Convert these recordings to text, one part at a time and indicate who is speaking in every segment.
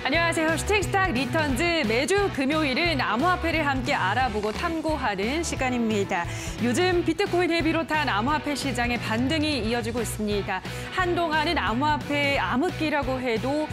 Speaker 1: 안녕하세요. 슈팅스탁 리턴즈 매주 금요일은 암호화폐를 함께 알아보고 탐구하는 시간입니다. 요즘 비트코인을 비롯한 암호화폐 시장의 반등이 이어지고 있습니다. 한동안은 암호화폐 암흑기라고 해도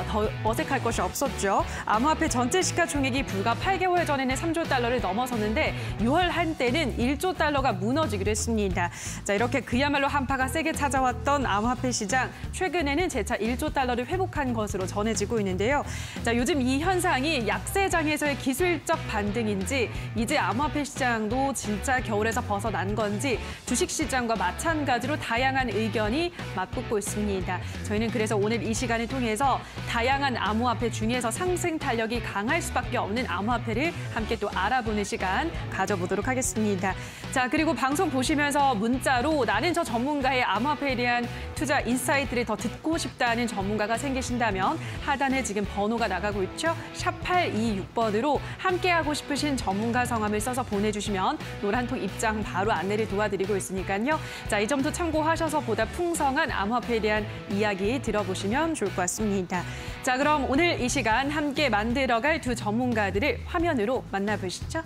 Speaker 1: 더 어색할 것이 없었죠. 암호화폐 전체 시가총액이 불과 8개월 전에는 3조 달러를 넘어섰는데 6월 한때는 1조 달러가 무너지기도 했습니다. 자, 이렇게 그야말로 한파가 세게 찾아왔던 암호화폐 시장, 최근에는 재차 1조 달러를 회복한 것으로 전해지고 있는데요. 자, 요즘 이 현상이 약세장에서의 기술적 반등인지 이제 암호화폐 시장도 진짜 겨울에서 벗어난 건지 주식시장과 마찬가지로 다양한 의견이 맞붙고 있습니다. 저희는 그래서 오늘 이 시간을 통해서 다양한 암호화폐 중에서 상승 탄력이 강할 수밖에 없는 암호화폐를 함께 또 알아보는 시간 가져보도록 하겠습니다. 자, 그리고 방송 보시면서 문자로 나는 저 전문가의 암호화폐에 대한 투자 인사이트를 더 듣고 싶다는 전문가가 생기신다면 하단에 지금 번호가 나가고 있죠. 샵 826번으로 함께하고 싶으신 전문가 성함을 써서 보내주시면 노란통 입장 바로 안내를 도와드리고 있으니까요. 자, 이 점도 참고하셔서 보다 풍성한 암호화폐에 대한 이야기 들어보시면 좋을 것 같습니다. 자, 그럼 오늘 이 시간 함께 만들어갈 두 전문가들을 화면으로 만나보시죠.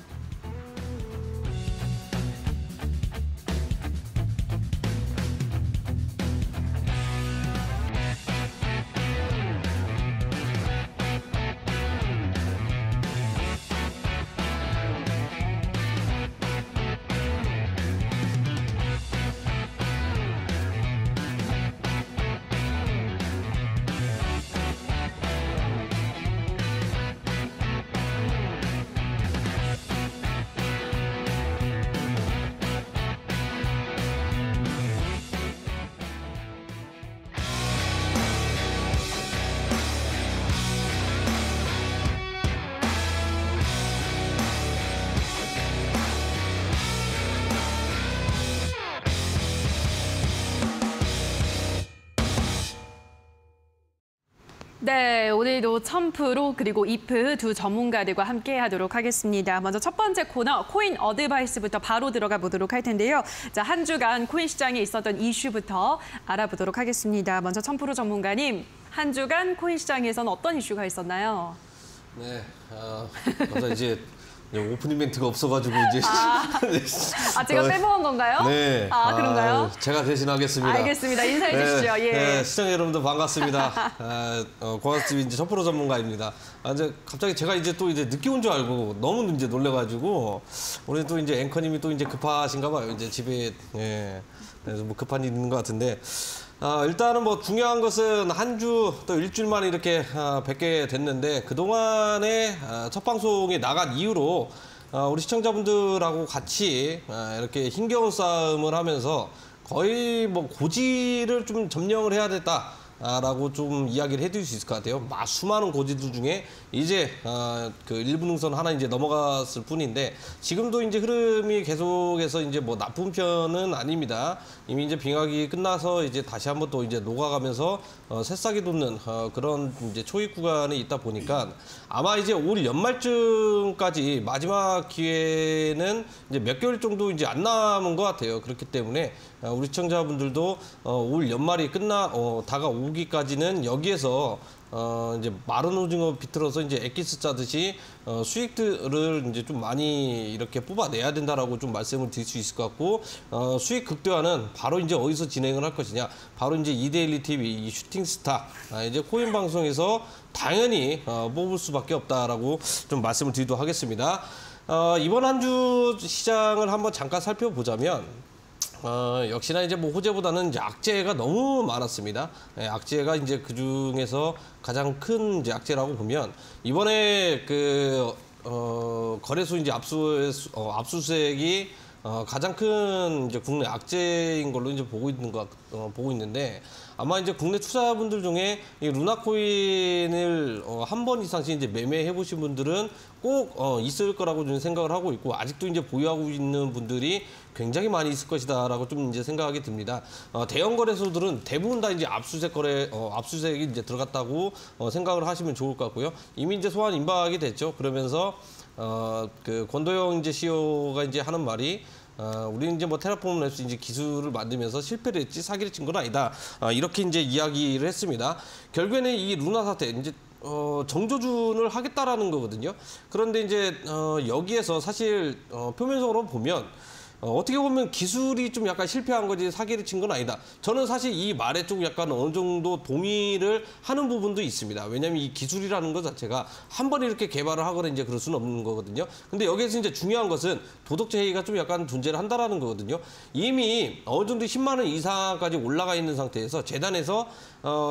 Speaker 1: 네, 오늘도 첨프로 그리고 이프 두 전문가들과 함께 하도록 하겠습니다. 먼저 첫 번째 코너 코인 어드바이스부터 바로 들어가 보도록 할 텐데요. 자, 한 주간 코인 시장에 있었던 이슈부터 알아보도록 하겠습니다. 먼저 첨프로 전문가님, 한 주간 코인 시장에서는 어떤 이슈가 있었나요?
Speaker 2: 네, 맞아 이제 오프닝 멘트가 없어가지고 이제
Speaker 1: 제가 빼먹은 건가요?
Speaker 2: 네,
Speaker 1: 그런가요?
Speaker 2: 제가 대신하겠습니다.
Speaker 1: 알겠습니다. 인사해 주시죠. 예.
Speaker 2: 네, 시청자 여러분들 반갑습니다. 고맙습니다. 이제 첨프로 전문가입니다. 이제 갑자기 제가 이제 또 늦게 온 줄 알고 너무 이제 놀래가지고 오늘 또 이제 앵커님이 또 이제 급하신가 봐요. 이제 집에 그래서 뭐 급한 일 있는 것 같은데. 일단은 뭐 중요한 것은 한 주 또 일주일 만에 이렇게 뵙게 됐는데 그동안에 첫 방송이 나간 이후로 우리 시청자분들하고 같이 이렇게 힘겨운 싸움을 하면서 거의 뭐 고지를 좀 점령을 해야 됐다. 라고 좀 이야기를 해드릴 수 있을 것 같아요. 수많은 고지들 중에 이제 그 1분 능선 하나 이제 넘어갔을 뿐인데 지금도 이제 흐름이 계속해서 이제 뭐 나쁜 편은 아닙니다. 이미 이제 빙하기 끝나서 이제 다시 한번 또 이제 녹아가면서 새싹이 돋는 그런 이제 초입 구간에 있다 보니까 아마 이제 올 연말쯤까지 마지막 기회는 이제 몇 개월 정도 이제 안 남은 것 같아요. 그렇기 때문에 우리 시청자분들도 올 연말이 다가오기까지는 여기에서 이제 마른 오징어 비틀어서 이제 엑기스 짜듯이 수익들을 이제 좀 많이 이렇게 뽑아내야 된다라고 좀 말씀을 드릴 수 있을 것 같고 수익 극대화는 바로 이제 어디서 진행을 할 것이냐 바로 이제 이데일리 TV 이 슈팅스타 이제 코인 방송에서 당연히 뽑을 수밖에 없다라고 좀 말씀을 드리도록 하겠습니다. 이번 한 주 시장을 한번 잠깐 살펴보자면. 역시나 이제 뭐 호재보다는 이제 악재가 너무 많았습니다. 악재가 이제 그 중에서 가장 큰 이제 악재라고 보면 이번에 거래소 이제 압수수색이 가장 큰 이제 국내 악재인 걸로 이제 보고 있는데 아마 이제 국내 투자분들 중에 이 루나코인을 한 번 이상씩 이제 매매해 보신 분들은 꼭 있을 거라고 저는 생각을 하고 있고 아직도 이제 보유하고 있는 분들이 굉장히 많이 있을 것이다라고 좀 이제 생각하게 듭니다. 대형 거래소들은 대부분 다 이제 압수수색이 이제 들어갔다고 생각을 하시면 좋을 것 같고요. 이미 이제 소환 임박이 됐죠. 그러면서 그 권도영 이제 CEO가 이제 하는 말이 우리는 이제 뭐 테라폼 랩스 이제 기술을 만들면서 실패를 했지 사기를 친 건 아니다. 이렇게 이제 이야기를 했습니다. 결국에는 이 루나 사태 이제 정조준을 하겠다라는 거거든요. 그런데 이제 여기에서 사실 표면적으로 보면 어떻게 보면 기술이 좀 약간 실패한 거지 사기를 친 건 아니다. 저는 사실 이 말에 좀 약간 어느 정도 동의를 하는 부분도 있습니다. 왜냐하면 이 기술이라는 것 자체가 한 번에 이렇게 개발을 하거나 이제 그럴 수는 없는 거거든요. 근데 여기에서 이제 중요한 것은 도덕적 해이가 좀 약간 존재를 한다라는 거거든요. 이미 어느 정도 10만 원 이상까지 올라가 있는 상태에서 재단에서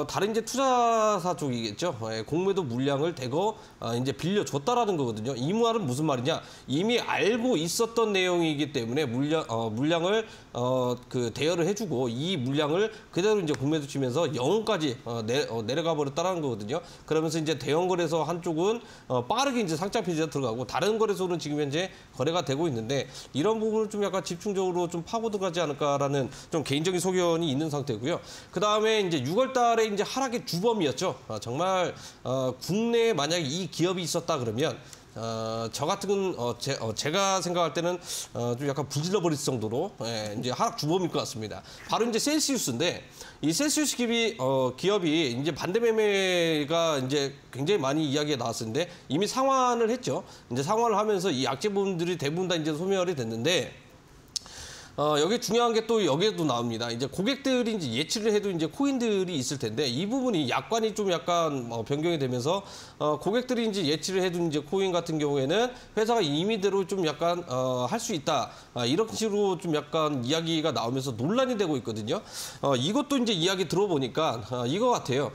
Speaker 2: 다른 이제 투자사 쪽이겠죠. 공매도 물량을 대거 이제 빌려줬다라는 거거든요. 이 말은 무슨 말이냐? 이미 알고 있었던 내용이기 때문에 물량을 그 대여를 해주고 이 물량을 그대로 이제 공매도 치면서 영원까지 내려가 버렸다라는 거거든요. 그러면서 이제 대형 거래소 한쪽은 빠르게 이제 상장 폐지가 들어가고 다른 거래소는 지금 현재 거래가 되고 있는데 이런 부분을 좀 약간 집중적으로 좀 파고 들어가지 않을까라는 좀 개인적인 소견이 있는 상태고요. 그 다음에 이제 6월달에 이제 하락의 주범이었죠. 정말 국내에 만약에 이 기업이 있었다 그러면. 저 같은 제가 생각할 때는 좀 약간 불질러 버릴 정도로 이제 하락 주범일 것 같습니다. 바로 이제 셀시우스인데 이 셀시우스 기업이 이제 반대 매매가 이제 굉장히 많이 이야기가 나왔었는데 이미 상환을 했죠. 이제 상환을 하면서 이 약재분들이 대부분 다 이제 소멸이 됐는데. 여기 중요한 게 또 여기에도 나옵니다. 이제 고객들이 이제 예치를 해도 이제 코인들이 있을 텐데 이 부분이 약관이 좀 약간 변경이 되면서 고객들이 이제 예치를 해도 이제 코인 같은 경우에는 회사가 임의대로 좀 약간 할 수 있다 이런 식으로 좀 약간 이야기가 나오면서 논란이 되고 있거든요. 이것도 이제 이야기 들어보니까 이거 같아요.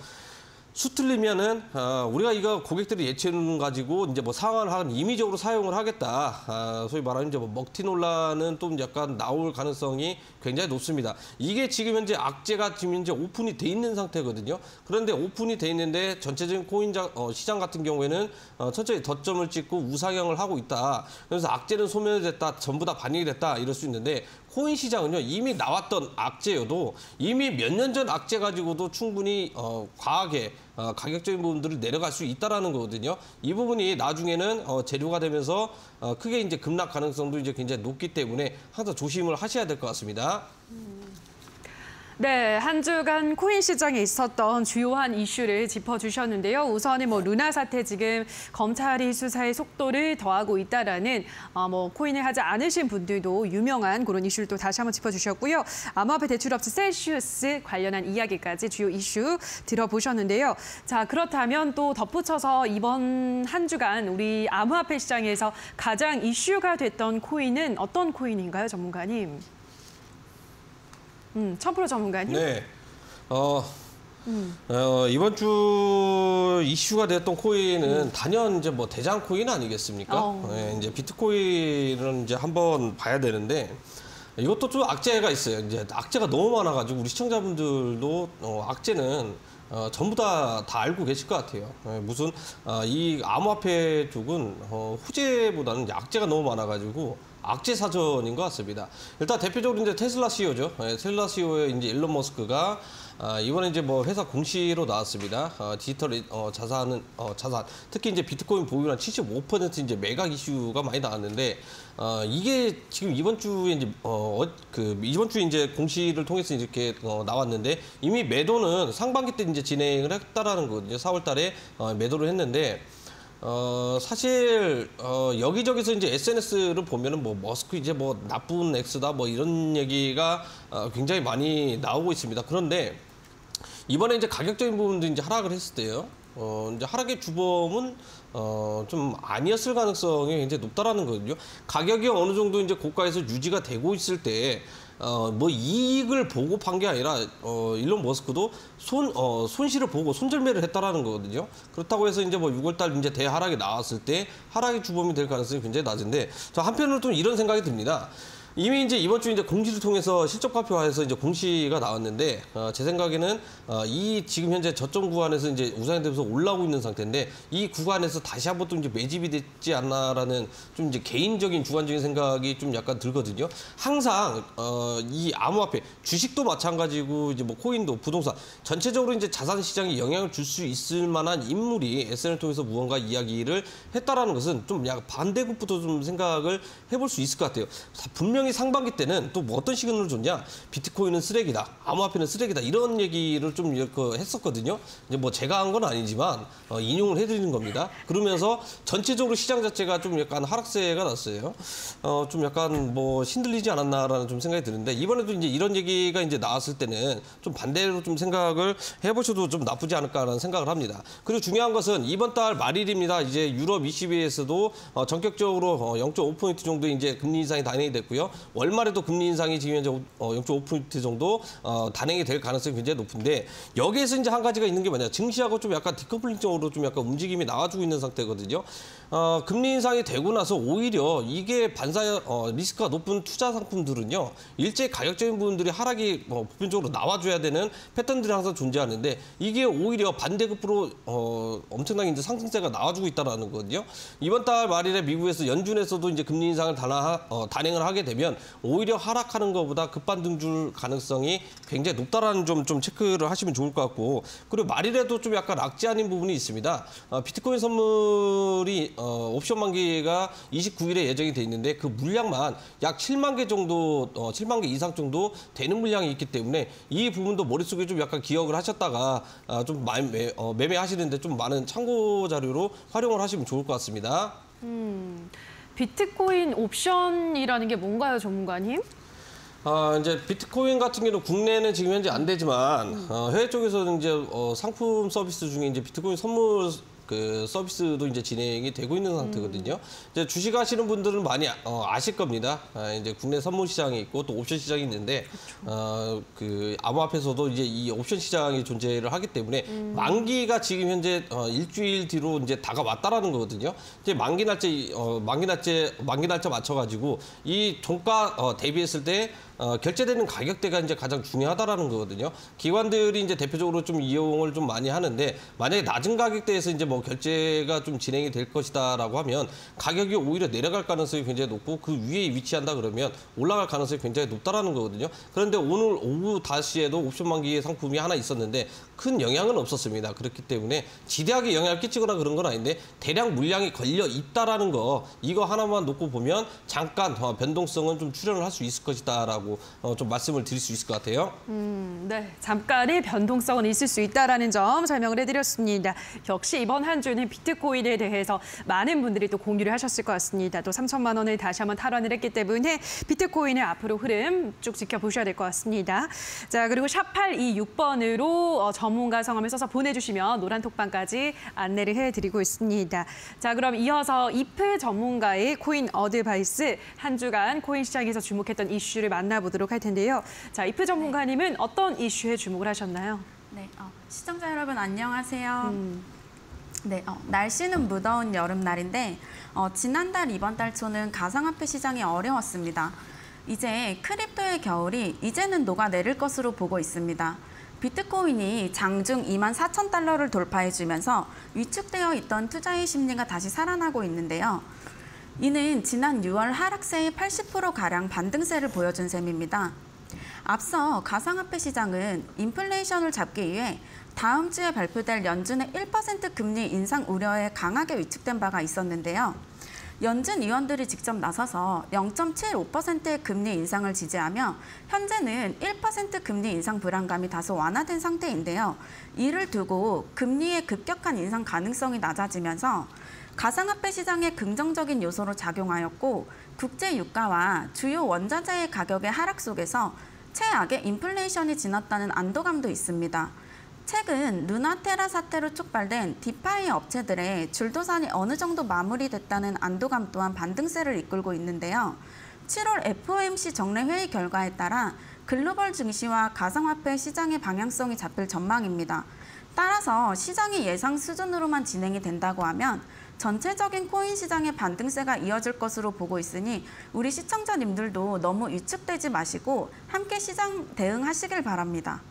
Speaker 2: 수틀리면은 우리가 이거 고객들이 예치는 가지고 이제 뭐 상환을 하는 임의적으로 사용을 하겠다. 소위 말하는 이제 뭐 먹튀 논란은 좀 약간 나올 가능성이 굉장히 높습니다. 이게 지금 현재 악재가 지금 현재 오픈이 돼 있는 상태거든요. 그런데 오픈이 돼 있는데 전체적인 코인 시장 같은 경우에는 천천히 덧점을 찍고 우상향을 하고 있다. 그래서 악재는 소멸됐다, 전부 다 반영이 됐다 이럴 수 있는데. 코인 시장은요 이미 나왔던 악재여도 이미 몇 년 전 악재 가지고도 충분히 과하게 가격적인 부분들을 내려갈 수 있다라는 거거든요. 이 부분이 나중에는 재료가 되면서 크게 이제 급락 가능성도 이제 굉장히 높기 때문에 항상 조심을 하셔야 될 것 같습니다.
Speaker 1: 네, 한 주간 코인 시장에 있었던 주요한 이슈를 짚어주셨는데요. 우선은 뭐 루나 사태 지금 검찰이 수사의 속도를 더하고 있다라는 뭐 코인을 하지 않으신 분들도 유명한 그런 이슈를 또 다시 한번 짚어주셨고요. 암호화폐 대출업체 셀시우스 관련한 이야기까지 주요 이슈 들어보셨는데요. 자, 그렇다면 또 덧붙여서 이번 한 주간 우리 암호화폐 시장에서 가장 이슈가 됐던 코인은 어떤 코인인가요, 전문가님? 1000% 전문가님?
Speaker 2: 네. 이번 주 이슈가 됐던 코인은 단연 이제 뭐 대장 코인 아니겠습니까? 네, 이제 비트코인은 이제 한번 봐야 되는데 이것도 좀 악재가 있어요. 이제 악재가 너무 많아가지고 우리 시청자분들도 악재는 전부 다 알고 계실 것 같아요. 무슨 이 암호화폐 쪽은 후재보다는 이제 악재가 너무 많아가지고. 악재 사전인 것 같습니다. 일단 대표적으로 이제 테슬라 CEO죠. 테슬라 CEO의 이제 일론 머스크가 이번에 이제 뭐 회사 공시로 나왔습니다. 디지털 자산 특히 이제 비트코인 보유량 75% 이제 매각 이슈가 많이 나왔는데 이게 지금 이번 주에 이제 이번 주에 이제 공시를 통해서 이렇게 나왔는데 이미 매도는 상반기 때 이제 진행을 했다라는 거거든요. 4월달에 매도를 했는데. 사실 여기저기서 이제 SNS를 보면은 뭐 머스크 이제 뭐 나쁜 X다 뭐 이런 얘기가 굉장히 많이 나오고 있습니다. 그런데 이번에 이제 가격적인 부분도 이제 하락을 했을 때요. 이제 하락의 주범은 좀 아니었을 가능성이 굉장히 높다라는 거거든요. 가격이 어느 정도 이제 고가에서 유지가 되고 있을 때 뭐 이익을 보고 판 게 아니라 일론 머스크도 손실을 보고 손절매를 했다라는 거거든요. 그렇다고 해서 이제 뭐 6월달 이제 대하락이 나왔을 때 하락의 주범이 될 가능성이 굉장히 낮은데 저 한편으로 좀 이런 생각이 듭니다. 이미 이제 이번 주 이제 공시를 통해서 실적 발표해서 이제 공시가 나왔는데 제 생각에는 이 지금 현재 저점 구간에서 이제 우상이 되면서 올라오고 있는 상태인데 이 구간에서 다시 한번 또 이제 매집이 됐지 않나라는 좀 이제 개인적인 주관적인 생각이 좀 약간 들거든요. 항상 이 암호화폐 주식도 마찬가지고 이제 뭐 코인도 부동산 전체적으로 이제 자산 시장에 영향을 줄 수 있을 만한 인물이 SNS를 통해서 무언가 이야기를 했다라는 것은 좀 약간 반대급부터 좀 생각을 해볼 수 있을 것 같아요. 분명 분명히 상반기 때는 또 뭐 어떤 시그널을 줬냐, 비트코인은 쓰레기다, 암호화폐는 쓰레기다 이런 얘기를 좀 했었거든요. 이제 뭐 제가 한 건 아니지만 인용을 해드리는 겁니다. 그러면서 전체적으로 시장 자체가 좀 약간 하락세가 났어요. 좀 약간 뭐 신들리지 않았나라는 좀 생각이 드는데 이번에도 이제 이런 얘기가 이제 나왔을 때는 좀 반대로 좀 생각을 해보셔도 좀 나쁘지 않을까라는 생각을 합니다. 그리고 중요한 것은 이번 달 말일입니다. 이제 유럽 ECB에서도 전격적으로 0.5포인트 정도 이제 금리 인상이 단행이 됐고요. 월말에도 금리 인상이 지금 현재 0.5포인트 정도 단행이 될 가능성이 굉장히 높은데 여기에서 이제 한 가지가 있는 게 뭐냐, 증시하고 좀 약간 디커플링적으로 좀 약간 움직임이 나와주고 있는 상태거든요. 금리 인상이 되고 나서 오히려 이게 리스크가 높은 투자 상품들은요, 일제 가격적인 부분들이 하락이 보편적으로 나와줘야 되는 패턴들이 항상 존재하는데 이게 오히려 반대급부로 엄청나게 이제 상승세가 나와주고 있다라는 거거든요. 이번 달 말일에 미국에서 연준에서도 이제 금리 인상을 단행을 하게 되면 오히려 하락하는 것보다 급반등 줄 가능성이 굉장히 높다라는 점 좀 체크를 하시면 좋을 것 같고, 그리고 말일에도 좀 약간 악재 아닌 부분이 있습니다. 비트코인 선물이 옵션 만기가 29일에 예정이 돼 있는데 그 물량만 약 7만 개 정도, 7만 개 이상 정도 되는 물량이 있기 때문에 이 부분도 머릿속에 좀 약간 기억을 하셨다가 좀 매매하시는데 좀 많은 참고 자료로 활용을 하시면 좋을 것 같습니다.
Speaker 1: 비트코인 옵션이라는 게 뭔가요, 전문가님?
Speaker 2: 이제 비트코인 같은 경우는 국내는 지금 현재 안 되지만 해외 쪽에서는 이제 상품 서비스 중에 이제 비트코인 선물 서비스도 이제 진행이 되고 있는 상태거든요. 이제 주식 하시는 분들은 많이 아실 겁니다. 이제 국내 선물 시장이 있고 또 옵션 시장이 있는데, 암호화폐에서도 이제 이 옵션 시장이 존재를 하기 때문에 만기가 지금 현재 일주일 뒤로 이제 다가왔다라는 거거든요. 이제 만기 날짜 맞춰가지고 이 종가 대비했을 때 결제되는 가격대가 이제 가장 중요하다라는 거거든요. 기관들이 이제 대표적으로 좀 이용을 좀 많이 하는데 만약에 낮은 가격대에서 이제 뭐 결제가 좀 진행이 될 것이다라고 하면 가격이 오히려 내려갈 가능성이 굉장히 높고 그 위에 위치한다 그러면 올라갈 가능성이 굉장히 높다라는 거거든요. 그런데 오늘 오후 5시에도 옵션 만기 상품이 하나 있었는데 큰 영향은 없었습니다. 그렇기 때문에 지대하게 영향을 끼치거나 그런 건 아닌데 대량 물량이 걸려 있다라는 거, 이거 하나만 놓고 보면 잠깐 변동성은 좀 출현을 할 수 있을 것이다라고 좀 말씀을 드릴 수 있을 것 같아요.
Speaker 1: 네, 잠깐의 변동성은 있을 수 있다라는 점 설명을 해드렸습니다. 역시 이번 한 주는 비트코인에 대해서 많은 분들이 또 공유를 하셨을 것 같습니다. 또 3천만 원을 다시 한번 탈환을 했기 때문에 비트코인의 앞으로 흐름 쭉 지켜보셔야 될 것 같습니다. 자, 그리고 샵 826번으로 전문가 성함을 써서 보내주시면 노란 톡방까지 안내를 해드리고 있습니다. 자, 그럼 이어서 이프 전문가의 코인 어드바이스, 한 주간 코인 시장에서 주목했던 이슈를 만나보도록 할 텐데요. 자, 이프 전문가님은 어떤 이슈에 주목을 하셨나요?
Speaker 3: 네, 시청자 여러분 안녕하세요. 네, 날씨는 무더운 여름날인데 지난달 이번 달 초는 가상화폐 시장이 어려웠습니다. 이제 크립토의 겨울이 이제는 녹아내릴 것으로 보고 있습니다. 비트코인이 장중 24,000달러를 돌파해주면서 위축되어 있던 투자의 심리가 다시 살아나고 있는데요. 이는 지난 6월 하락세의 80%가량 반등세를 보여준 셈입니다. 앞서 가상화폐 시장은 인플레이션을 잡기 위해 다음 주에 발표될 연준의 1% 금리 인상 우려에 강하게 위축된 바가 있었는데요. 연준 의원들이 직접 나서서 0.75%의 금리 인상을 지지하며 현재는 1% 금리 인상 불안감이 다소 완화된 상태인데요. 이를 두고 금리의 급격한 인상 가능성이 낮아지면서 가상화폐 시장에 긍정적인 요소로 작용하였고, 국제 유가와 주요 원자재의 가격의 하락 속에서 최악의 인플레이션이 지났다는 안도감도 있습니다. 최근 루나테라 사태로 촉발된 디파이 업체들의 줄도산이 어느 정도 마무리됐다는 안도감 또한 반등세를 이끌고 있는데요. 7월 FOMC 정례 회의 결과에 따라 글로벌 증시와 가상화폐 시장의 방향성이 잡힐 전망입니다. 따라서 시장이 예상 수준으로만 진행이 된다고 하면 전체적인 코인 시장의 반등세가 이어질 것으로 보고 있으니 우리 시청자님들도 너무 위축되지 마시고 함께 시장 대응하시길 바랍니다.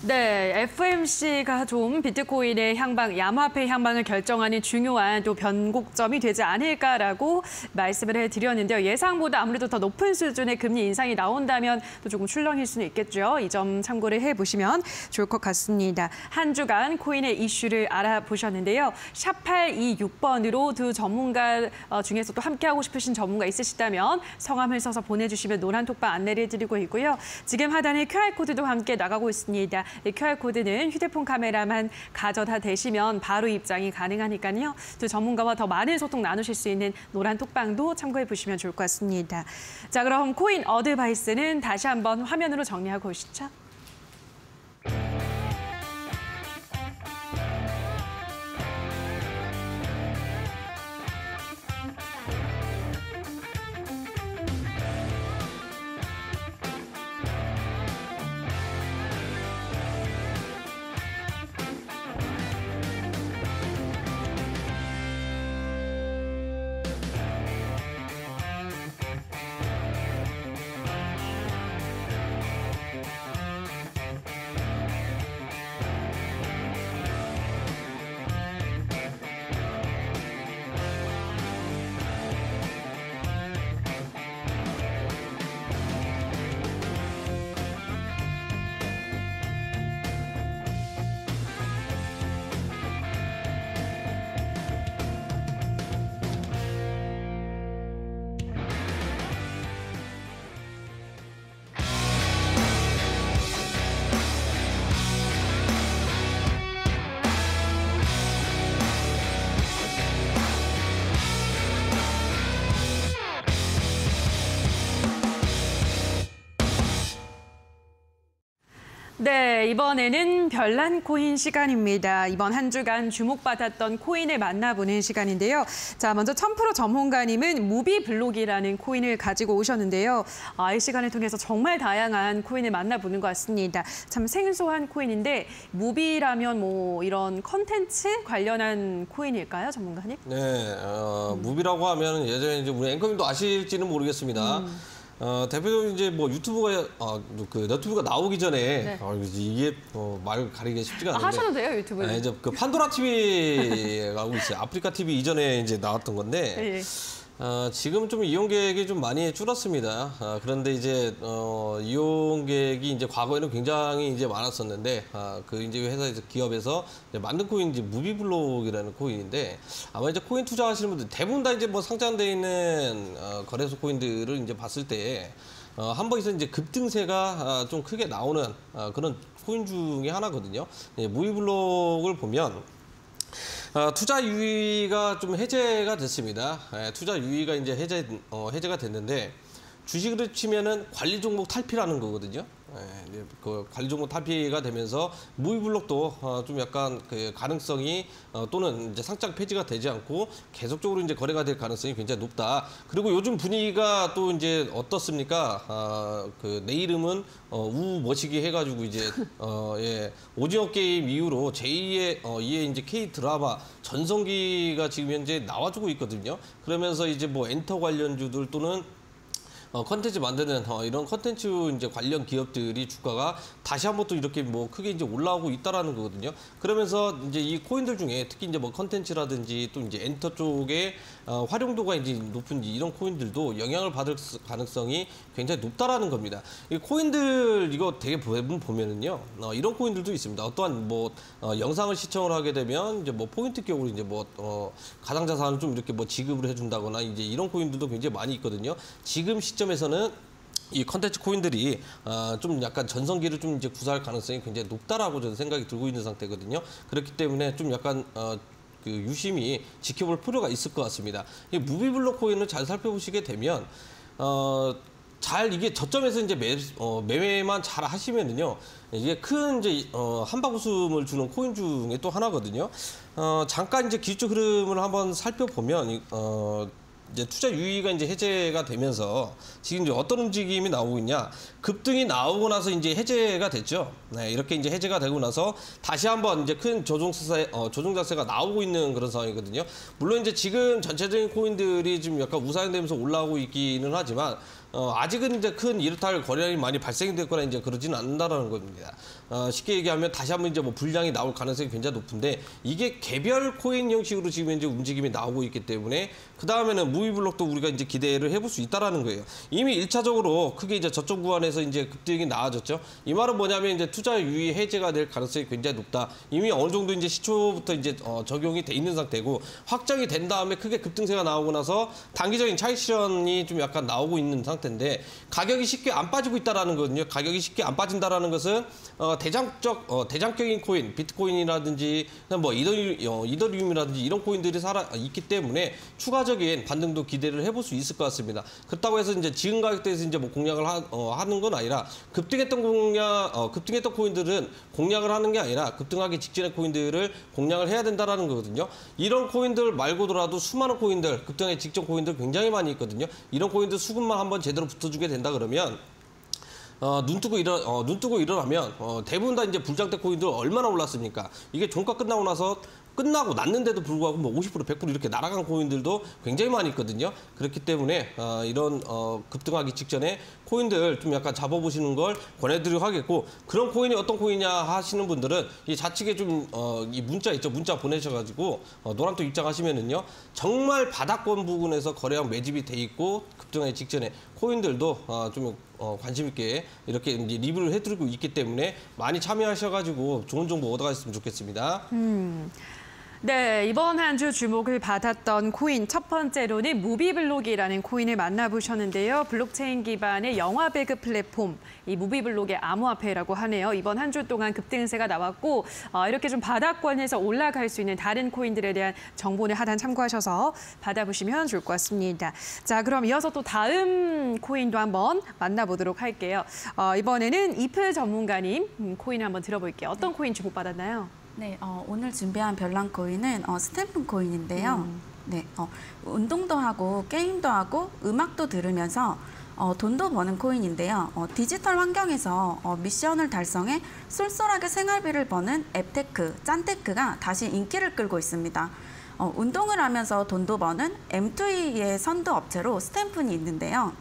Speaker 1: 네, FMC가 좀 비트코인의 향방, 암호화폐의 향방을 결정하는 중요한 또 변곡점이 되지 않을까라고 말씀을 해드렸는데요. 예상보다 아무래도 더 높은 수준의 금리 인상이 나온다면 또 조금 출렁일 수는 있겠죠. 이 점 참고를 해보시면 좋을 것 같습니다. 한 주간 코인의 이슈를 알아보셨는데요. 샵826번으로 두 전문가 중에서 또 함께하고 싶으신 전문가 있으시다면 성함을 써서 보내주시면 노란톡방 안내를 해드리고 있고요. 지금 하단에 QR코드도 함께 나가고 있습니다. 이 QR코드는 휴대폰 카메라만 가져다 대시면 바로 입장이 가능하니까요. 두 전문가와 더 많은 소통 나누실 수 있는 노란 톡방도 참고해 보시면 좋을 것 같습니다. 자, 그럼 코인 어드바이스는 다시 한번 화면으로 정리하고 오시죠. 네, 이번에는 별난 코인 시간입니다. 이번 한 주간 주목받았던 코인을 만나보는 시간인데요. 자, 먼저 1000% 전문가님은 무비블록이라는 코인을 가지고 오셨는데요. 이 시간을 통해서 정말 다양한 코인을 만나보는 것 같습니다. 참 생소한 코인인데 무비라면 뭐 이런 컨텐츠 관련한 코인일까요, 전문가님?
Speaker 2: 네, 무비라고 하면 예전에 이제 우리 앵커님도 아실지는 모르겠습니다. 대표적으로 이제 뭐 유튜브가 그 너튜브가 나오기 전에
Speaker 1: 네.
Speaker 2: 이게 말 가리기가 쉽지가 않은데
Speaker 1: 하셔도 돼요, 유튜브는.
Speaker 2: 이제 그 판도라 TV가 있어요. 아프리카 TV 이전에 이제 나왔던 건데
Speaker 1: 네.
Speaker 2: 지금 좀 이용객이 좀 많이 줄었습니다. 그런데 이제 이용객이 이제 과거에는 굉장히 이제 많았었는데 그 이제 회사에서 기업에서 이제 만든 코인이 이제 무비블록이라는 코인인데 아마 이제 코인 투자하시는 분들 대부분 다 이제 뭐 상장돼 있는 거래소 코인들을 이제 봤을 때 한 번에서 이제 급등세가 좀 크게 나오는 그런 코인 중에 하나거든요. 무비블록을 보면 투자 유의가 좀 해제가 됐습니다. 투자 유의가 이제 해제가 됐는데 주식으로 치면은 관리 종목 탈피라는 거거든요. 그 관리 종목 탈피가 되면서 무비블록도 좀 약간 그 가능성이 또는 이제 상장 폐지가 되지 않고 계속적으로 이제 거래가 될 가능성이 굉장히 높다. 그리고 요즘 분위기가 또 이제 어떻습니까? 그 내 이름은 우머시기 해가지고 이제 오징어 게임 이후로 제2의 이에 이제 K 드라마 전성기가 지금 현재 나와주고 있거든요. 그러면서 이제 뭐 엔터 관련주들 또는 컨텐츠 만드는 이런 컨텐츠 이제 관련 기업들이 주가가 다시 한번 또 이렇게 뭐 크게 이제 올라오고 있다라는 거거든요. 그러면서 이제 이 코인들 중에 특히 이제 뭐 컨텐츠라든지 또 이제 엔터 쪽에 활용도가 이제 높은 이런 코인들도 영향을 받을 가능성이 굉장히 높다라는 겁니다. 이 코인들 이거 되게 보면은요, 이런 코인들도 있습니다. 어떠한 뭐 영상을 시청을 하게 되면 이제 뭐 포인트 격으로 이제 뭐 가상 자산을 좀 이렇게 뭐 지급을 해준다거나 이제 이런 코인들도 굉장히 많이 있거든요. 지금 시점에서는 이 컨텐츠 코인들이 좀 약간 전성기를 좀 이제 구사할 가능성이 굉장히 높다라고 저는 생각이 들고 있는 상태거든요. 그렇기 때문에 좀 약간 그 유심히 지켜볼 필요가 있을 것 같습니다. 이 무비블록 코인을 잘 살펴보시게 되면 잘 이게 저점에서 이제 매매만 잘 하시면은요, 이게 큰 이제 한박 웃음을 주는 코인 중에 또 하나거든요. 잠깐 이제 기술적 흐름을 한번 살펴보면 이제 투자 유의가 이제 해제가 되면서 지금 이제 어떤 움직임이 나오고 있냐, 급등이 나오고 나서 이제 해제가 됐죠. 네, 이렇게 이제 해제가 되고 나서 다시 한번 이제 큰 조정 자세가 나오고 있는 그런 상황이거든요. 물론 이제 지금 전체적인 코인들이 지금 약간 우상향되면서 올라오고 있기는 하지만 아직은 이제 큰 이렇다 할 거래량이 많이 발생이 됐거나 이제 그러지는 않는다라는 겁니다. 쉽게 얘기하면 다시 한번 이제 뭐 불량이 나올 가능성이 굉장히 높은데 이게 개별 코인 형식으로 지금 이제 움직임이 나오고 있기 때문에 그 다음에는 무비블록도 우리가 이제 기대를 해볼 수 있다라는 거예요. 이미 1차적으로 크게 이제 저점 구간에서 이제 급등이 나아졌죠. 이 말은 뭐냐면 이제 투자 유의 해제가 될 가능성이 굉장히 높다. 이미 어느 정도 이제 시초부터 이제 적용이 돼 있는 상태고 확정이 된 다음에 크게 급등세가 나오고 나서 단기적인 차익 실현이 좀 약간 나오고 있는 상태인데 가격이 쉽게 안 빠지고 있다라는 거거든요. 가격이 쉽게 안 빠진다라는 것은 대장격인 코인, 비트코인이라든지 뭐 이더리움이라든지 이런 코인들이 있기 때문에 추가적인 반등도 기대를 해볼 수 있을 것 같습니다. 그렇다고 해서 이제 지금 가격대에서 이제 뭐 공략을 하는 건 아니라 급등했던 코인들은 공략을 하는 게 아니라 급등하기 직전의 코인들을 공략을 해야 된다라는 거거든요. 이런 코인들 말고더라도 수많은 코인들, 급등하기 직전 코인들 굉장히 많이 있거든요. 이런 코인들 수급만 한번 제대로 붙어주게 된다 그러면 눈 뜨고 일어나면 대부분 다 이제 불장대 코인들 얼마나 올랐습니까? 이게 종가 끝나고 나서 끝나고 났는데도 불구하고 뭐 50%, 100% 이렇게 날아간 코인들도 굉장히 많이 있거든요. 그렇기 때문에 이런 급등하기 직전에 코인들 좀 약간 잡아보시는 걸 권해드리고 하겠고 그런 코인이 어떤 코인이냐 하시는 분들은 이 좌측에 좀 이 문자 있죠. 문자 보내셔가지고 노란톡 입장하시면은요. 정말 바닥권 부분에서 거래량 매집이 돼 있고 급등하기 직전에 코인들도 좀 관심 있게 이렇게 이제 리뷰를 해드리고 있기 때문에 많이 참여하셔가지고 좋은 정보 얻어가셨으면 좋겠습니다.
Speaker 1: 네, 이번 한 주 주목을 받았던 코인 첫 번째로는 무비블록이라는 코인을 만나보셨는데요. 블록체인 기반의 영화 배급 플랫폼, 이 무비블록의 암호화폐라고 하네요. 이번 한 주 동안 급등세가 나왔고 이렇게 좀 바닥권에서 올라갈 수 있는 다른 코인들에 대한 정보를 하단 참고하셔서 받아보시면 좋을 것 같습니다. 자, 그럼 이어서 또 다음 코인도 한번 만나보도록 할게요. 이번에는 이프 전문가님 코인을 한번 들어볼게요. 어떤 코인 주목받았나요?
Speaker 3: 네, 오늘 준비한 별난 코인은 스탬프 코인인데요. 네, 운동도 하고 게임도 하고 음악도 들으면서 돈도 버는 코인인데요. 디지털 환경에서 미션을 달성해 쏠쏠하게 생활비를 버는 앱테크, 짠테크가 다시 인기를 끌고 있습니다. 운동을 하면서 돈도 버는 M2E의 선두 업체로 스탬프는 있는데요.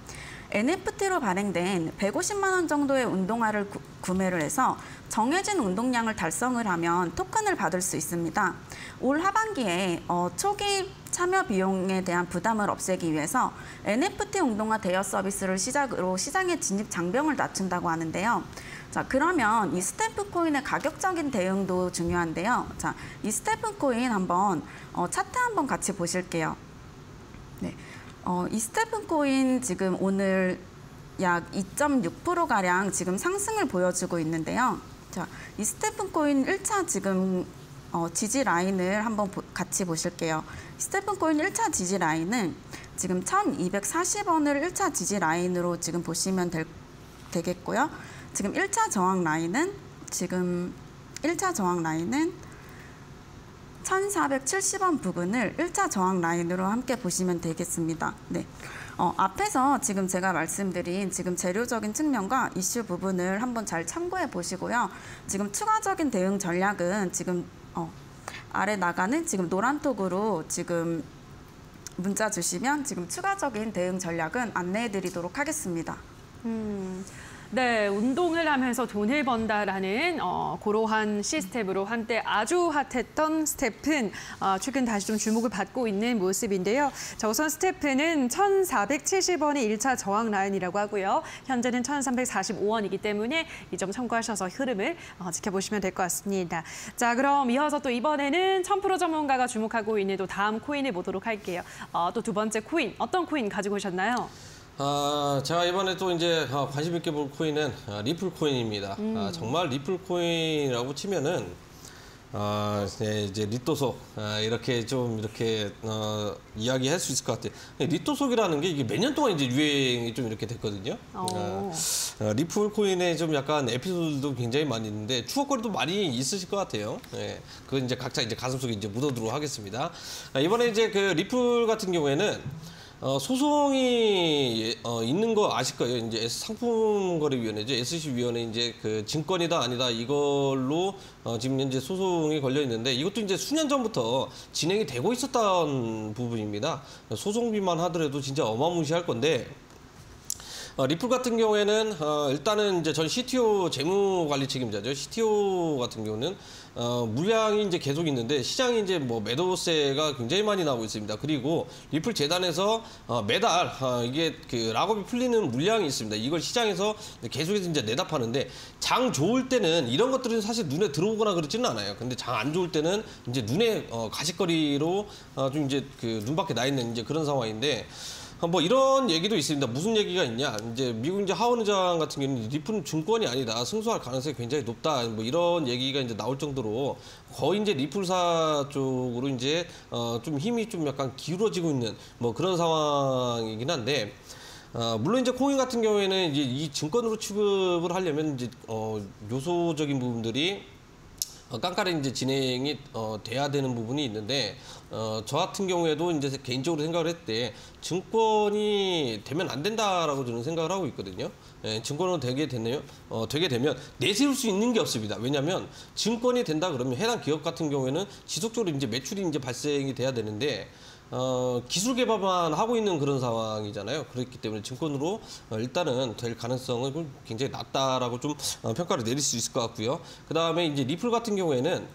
Speaker 3: NFT로 발행된 150만 원 정도의 운동화를 구매를 해서 정해진 운동량을 달성을 하면 토큰을 받을 수 있습니다. 올 하반기에 초기 참여 비용에 대한 부담을 없애기 위해서 NFT 운동화 대여 서비스를 시작으로 시장의 진입 장벽을 낮춘다고 하는데요. 자, 그러면 이 스탬프 코인의 가격적인 대응도 중요한데요. 자, 이 스탬프 코인 한번 차트 한번 같이 보실게요. 네. 이 스탬프 코인 지금 오늘 약 2.6%가량 지금 상승을 보여주고 있는데요. 자, 이 스탬프 코인 1차 지금 지지 라인을 한번 같이 보실게요. 스탬프 코인 1차 지지 라인은 지금 1,240원을 1차 지지 라인으로 지금 보시면 되겠고요. 지금 1차 저항 라인은 1,470원 부근을 1차 저항 라인으로 함께 보시면 되겠습니다. 네. 앞에서 지금 제가 말씀드린 지금 재료적인 측면과 이슈 부분을 한번 잘 참고해 보시고요. 지금 추가적인 대응 전략은 지금 아래 나가는 지금 노란톡으로 지금 문자 주시면 지금 추가적인 대응 전략은 안내해 드리도록 하겠습니다.
Speaker 1: 네, 운동을 하면서 돈을 번다라는 그러한 시스템으로 한때 아주 핫했던 스태프는 최근 다시 좀 주목을 받고 있는 모습인데요. 자, 우선 스태프는 1,470원이 1차 저항 라인이라고 하고요. 현재는 1,345원이기 때문에 이 점 참고하셔서 흐름을 지켜보시면 될 것 같습니다. 자, 그럼 이어서 또 이번에는 1000% 전문가가 주목하고 있는 또 다음 코인을 보도록 할게요. 또 두 번째 코인, 어떤 코인 가지고 오셨나요?
Speaker 2: 제가 이번에 또 이제 관심 있게 볼 코인은 리플 코인입니다. 정말 리플 코인이라고 치면은 네, 이제 리또속 이렇게 좀 이렇게 이야기할 수 있을 것 같아요. 리또속이라는 게 이게 몇 년 동안 이제 유행이 좀 이렇게 됐거든요. 리플 코인에 좀 약간 에피소드도 굉장히 많이 있는데 추억거리도 많이 있으실 것 같아요. 네, 그건 이제 각자 이제 가슴속에 이제 묻어두도록 하겠습니다. 이번에 이제 그 리플 같은 경우에는 소송이 있는 거 아실 거예요. 이제 상품거래위원회죠. SC위원회 이제 그 증권이다 아니다 이걸로 지금 현재 소송이 걸려 있는데 이것도 이제 수년 전부터 진행이 되고 있었던 부분입니다. 소송비만 하더라도 진짜 어마무시할 건데 리플 같은 경우에는 일단은 이제 전 CTO 재무관리 책임자죠. CTO 같은 경우는 물량이 이제 계속 있는데 시장이 이제 뭐 매도세가 굉장히 많이 나오고 있습니다. 그리고 리플 재단에서 매달 이게 그 락업이 풀리는 물량이 있습니다. 이걸 시장에서 계속해서 이제 내다 파는데 장 좋을 때는 이런 것들은 사실 눈에 들어오거나 그렇지는 않아요. 근데 장 안 좋을 때는 이제 눈에 가시거리로 좀 이제 그 눈밖에 나 있는 이제 그런 상황인데. 뭐 이런 얘기도 있습니다. 무슨 얘기가 있냐? 이제 미국 이제 하원 의장 같은 경우는 리플은 증권이 아니다. 승소할 가능성이 굉장히 높다. 뭐 이런 얘기가 이제 나올 정도로 거의 이제 리플사 쪽으로 이제 좀 힘이 좀 약간 기울어지고 있는 뭐 그런 상황이긴 한데. 물론 이제 코인 같은 경우에는 이제 이 증권으로 취급을 하려면 이제 요소적인 부분들이 깐깐히 이제 진행이 돼야 되는 부분이 있는데 저 같은 경우에도 이제 개인적으로 생각을 했을 때 증권이 되면 안 된다라고 저는 생각을 하고 있거든요. 예, 증권으로 되게 되면 내세울 수 있는 게 없습니다. 왜냐하면 증권이 된다 그러면 해당 기업 같은 경우에는 지속적으로 이제 매출이 이제 발생이 돼야 되는데. 기술 개발만 하고 있는 그런 상황이잖아요. 그렇기 때문에 증권으로 일단은 될 가능성은 굉장히 낮다라고 좀 평가를 내릴 수 있을 것 같고요. 그 다음에 이제 리플 같은 경우에는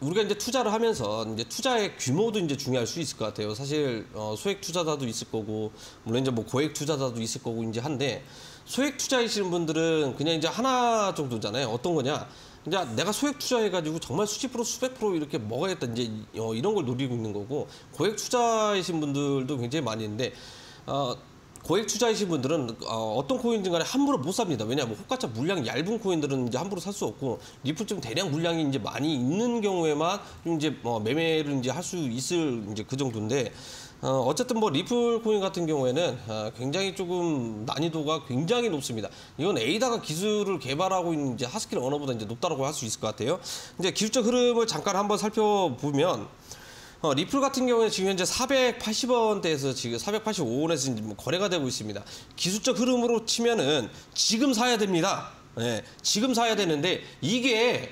Speaker 2: 우리가 이제 투자를 하면서 이제 투자의 규모도 이제 중요할 수 있을 것 같아요. 사실 소액 투자자도 있을 거고 물론 이제 뭐 고액 투자자도 있을 거고 이제 한데 소액 투자이시는 분들은 그냥 이제 하나 정도잖아요. 어떤 거냐? 이제 내가 소액 투자해가지고 정말 수십 프로, 수백 프로 이렇게 먹어야겠다. 이제 이런 걸 노리고 있는 거고 고액 투자이신 분들도 굉장히 많이 있는데 고액 투자이신 분들은 어떤 코인든 간에 함부로 못 삽니다. 왜냐하면 호가차 물량이 얇은 코인들은 이제 함부로 살 수 없고 리플 대량 물량이 이제 많이 있는 경우에만 좀 이제 매매를 이제 할 수 있을 이제 그 정도인데. 어쨌든 뭐 리플 코인 같은 경우에는 굉장히 조금 난이도가 굉장히 높습니다. 이건 에이다가 기술을 개발하고 있는 이제 하스킬 언어보다 이제 높다고 할 수 있을 것 같아요. 이제 기술적 흐름을 잠깐 한번 살펴보면 리플 같은 경우에 지금 현재 480원대에서 지금 485원에서 이제 뭐 거래가 되고 있습니다. 기술적 흐름으로 치면은 지금 사야 됩니다. 네, 지금 사야 되는데 이게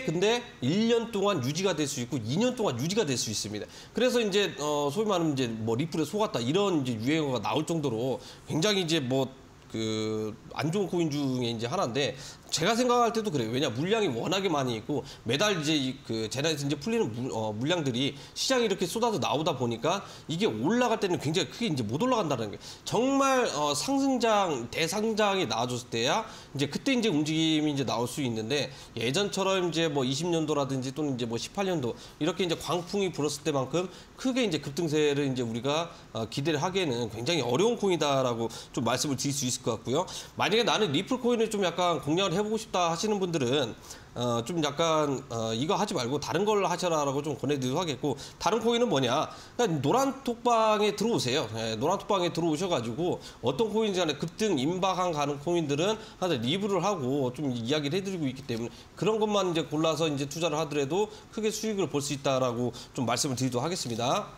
Speaker 2: 근데 1년 동안 유지가 될 수 있고 2년 동안 유지가 될 수 있습니다. 그래서 이제 소위 말하면 이제 뭐 리플에 속았다 이런 이제 유행어가 나올 정도로 굉장히 이제 뭐 그 안 좋은 코인 중에 이제 하나인데 제가 생각할 때도 그래요. 왜냐 물량이 워낙에 많이 있고 매달 이제 그 재단에서 이제 풀리는 물량들이 시장에 이렇게 쏟아져 나오다 보니까 이게 올라갈 때는 굉장히 크게 이제 못 올라간다는 게 정말 상승장 대상장이 나와줬을 때야 이제 그때 이제 움직임이 이제 나올 수 있는데 예전처럼 이제 뭐 20년도라든지 또는 이제 뭐 18년도 이렇게 이제 광풍이 불었을 때만큼 크게 이제 급등세를 이제 우리가 기대를 하기에는 굉장히 어려운 코인이다라고 좀 말씀을 드릴 수 있을 것 같고요. 만약에 나는 리플 코인을 좀 약간 공략을 해보고 싶다 하시는 분들은 좀 약간 이거 하지 말고 다른 걸 하셔라라고 좀 권해드리도록 하겠고 다른 코인은 뭐냐? 그러니까 노란 톡방에 들어오세요. 예, 노란 톡방에 들어오셔가지고 어떤 코인인지 간에 급등 임박한 가는 코인들은 하여튼 리뷰를 하고 좀 이야기를 해드리고 있기 때문에 그런 것만 이제 골라서 이제 투자를 하더라도 크게 수익을 볼 수 있다라고 좀 말씀을 드리도록 하겠습니다.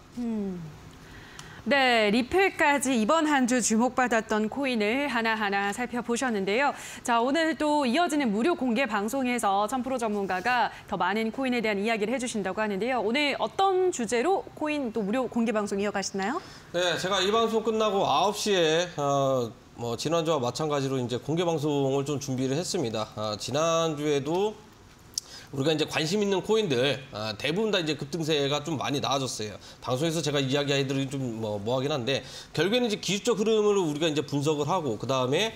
Speaker 1: 네, 리플까지 이번 한 주 주목받았던 코인을 하나하나 살펴보셨는데요. 자, 오늘 또 이어지는 무료 공개 방송에서 천프로 전문가가 더 많은 코인에 대한 이야기를 해주신다고 하는데요. 오늘 어떤 주제로 코인 또 무료 공개 방송 이어가시나요?
Speaker 2: 네, 제가 이 방송 끝나고 9시에 뭐 지난주와 마찬가지로 이제 공개 방송을 좀 준비를 했습니다. 지난주에도 우리가 이제 관심 있는 코인들 대부분 다 이제 급등세가 좀 많이 나아졌어요. 방송에서 제가 이야기해드리기 좀 뭐하긴 한데 결국에는 이제 기술적 흐름을 우리가 이제 분석을 하고 그 다음에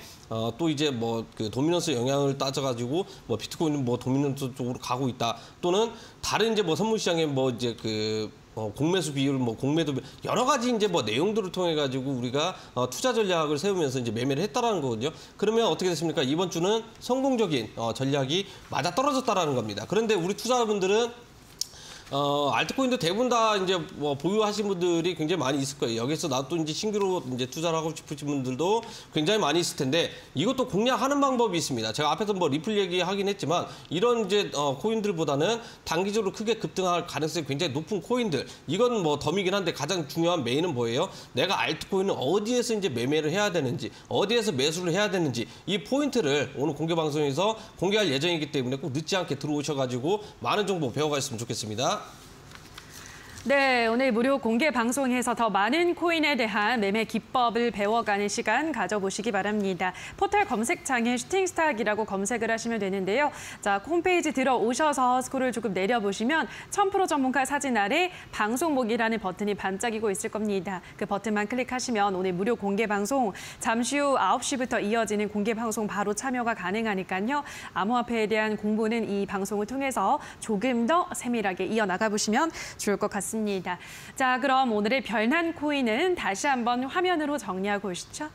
Speaker 2: 또 이제 뭐 그 도미넌스 영향을 따져가지고 뭐 비트코인은 뭐 도미넌스 쪽으로 가고 있다 또는 다른 이제 뭐 선물 시장에 뭐 이제 그 공매수 비율, 뭐 공매도 여러 가지 이제 뭐 내용들을 통해 가지고 우리가 투자 전략을 세우면서 이제 매매를 했다라는 거거든요. 그러면 어떻게 됐습니까? 이번 주는 성공적인 전략이 맞아 떨어졌다라는 겁니다. 그런데 우리 투자자분들은 알트코인도 대부분 다 이제 뭐 보유하신 분들이 굉장히 많이 있을 거예요. 여기서 나도 이제 신규로 이제 투자를 하고 싶으신 분들도 굉장히 많이 있을 텐데 이것도 공략하는 방법이 있습니다. 제가 앞에서 뭐 리플 얘기하긴 했지만 이런 이제 코인들보다는 단기적으로 크게 급등할 가능성이 굉장히 높은 코인들 이건 뭐 덤이긴 한데 가장 중요한 메인은 뭐예요? 내가 알트코인을 어디에서 이제 매매를 해야 되는지 어디에서 매수를 해야 되는지 이 포인트를 오늘 공개 방송에서 공개할 예정이기 때문에 꼭 늦지 않게 들어오셔가지고 많은 정보 배워가셨으면 좋겠습니다.
Speaker 1: 네, 오늘 무료 공개 방송에서 더 많은 코인에 대한 매매 기법을 배워가는 시간 가져보시기 바랍니다. 포털 검색창에 슈팅스탁이라고 검색을 하시면 되는데요. 자, 홈페이지 들어오셔서 스크롤 조금 내려보시면 1000% 전문가 사진 아래 방송목이라는 버튼이 반짝이고 있을 겁니다. 그 버튼만 클릭하시면 오늘 무료 공개 방송 잠시 후 9시부터 이어지는 공개 방송 바로 참여가 가능하니까요. 암호화폐에 대한 공부는 이 방송을 통해서 조금 더 세밀하게 이어나가 보시면 좋을 것 같습니다. 자, 그럼 오늘의 별난 코인은 다시 한번 화면으로 정리하고 오시죠.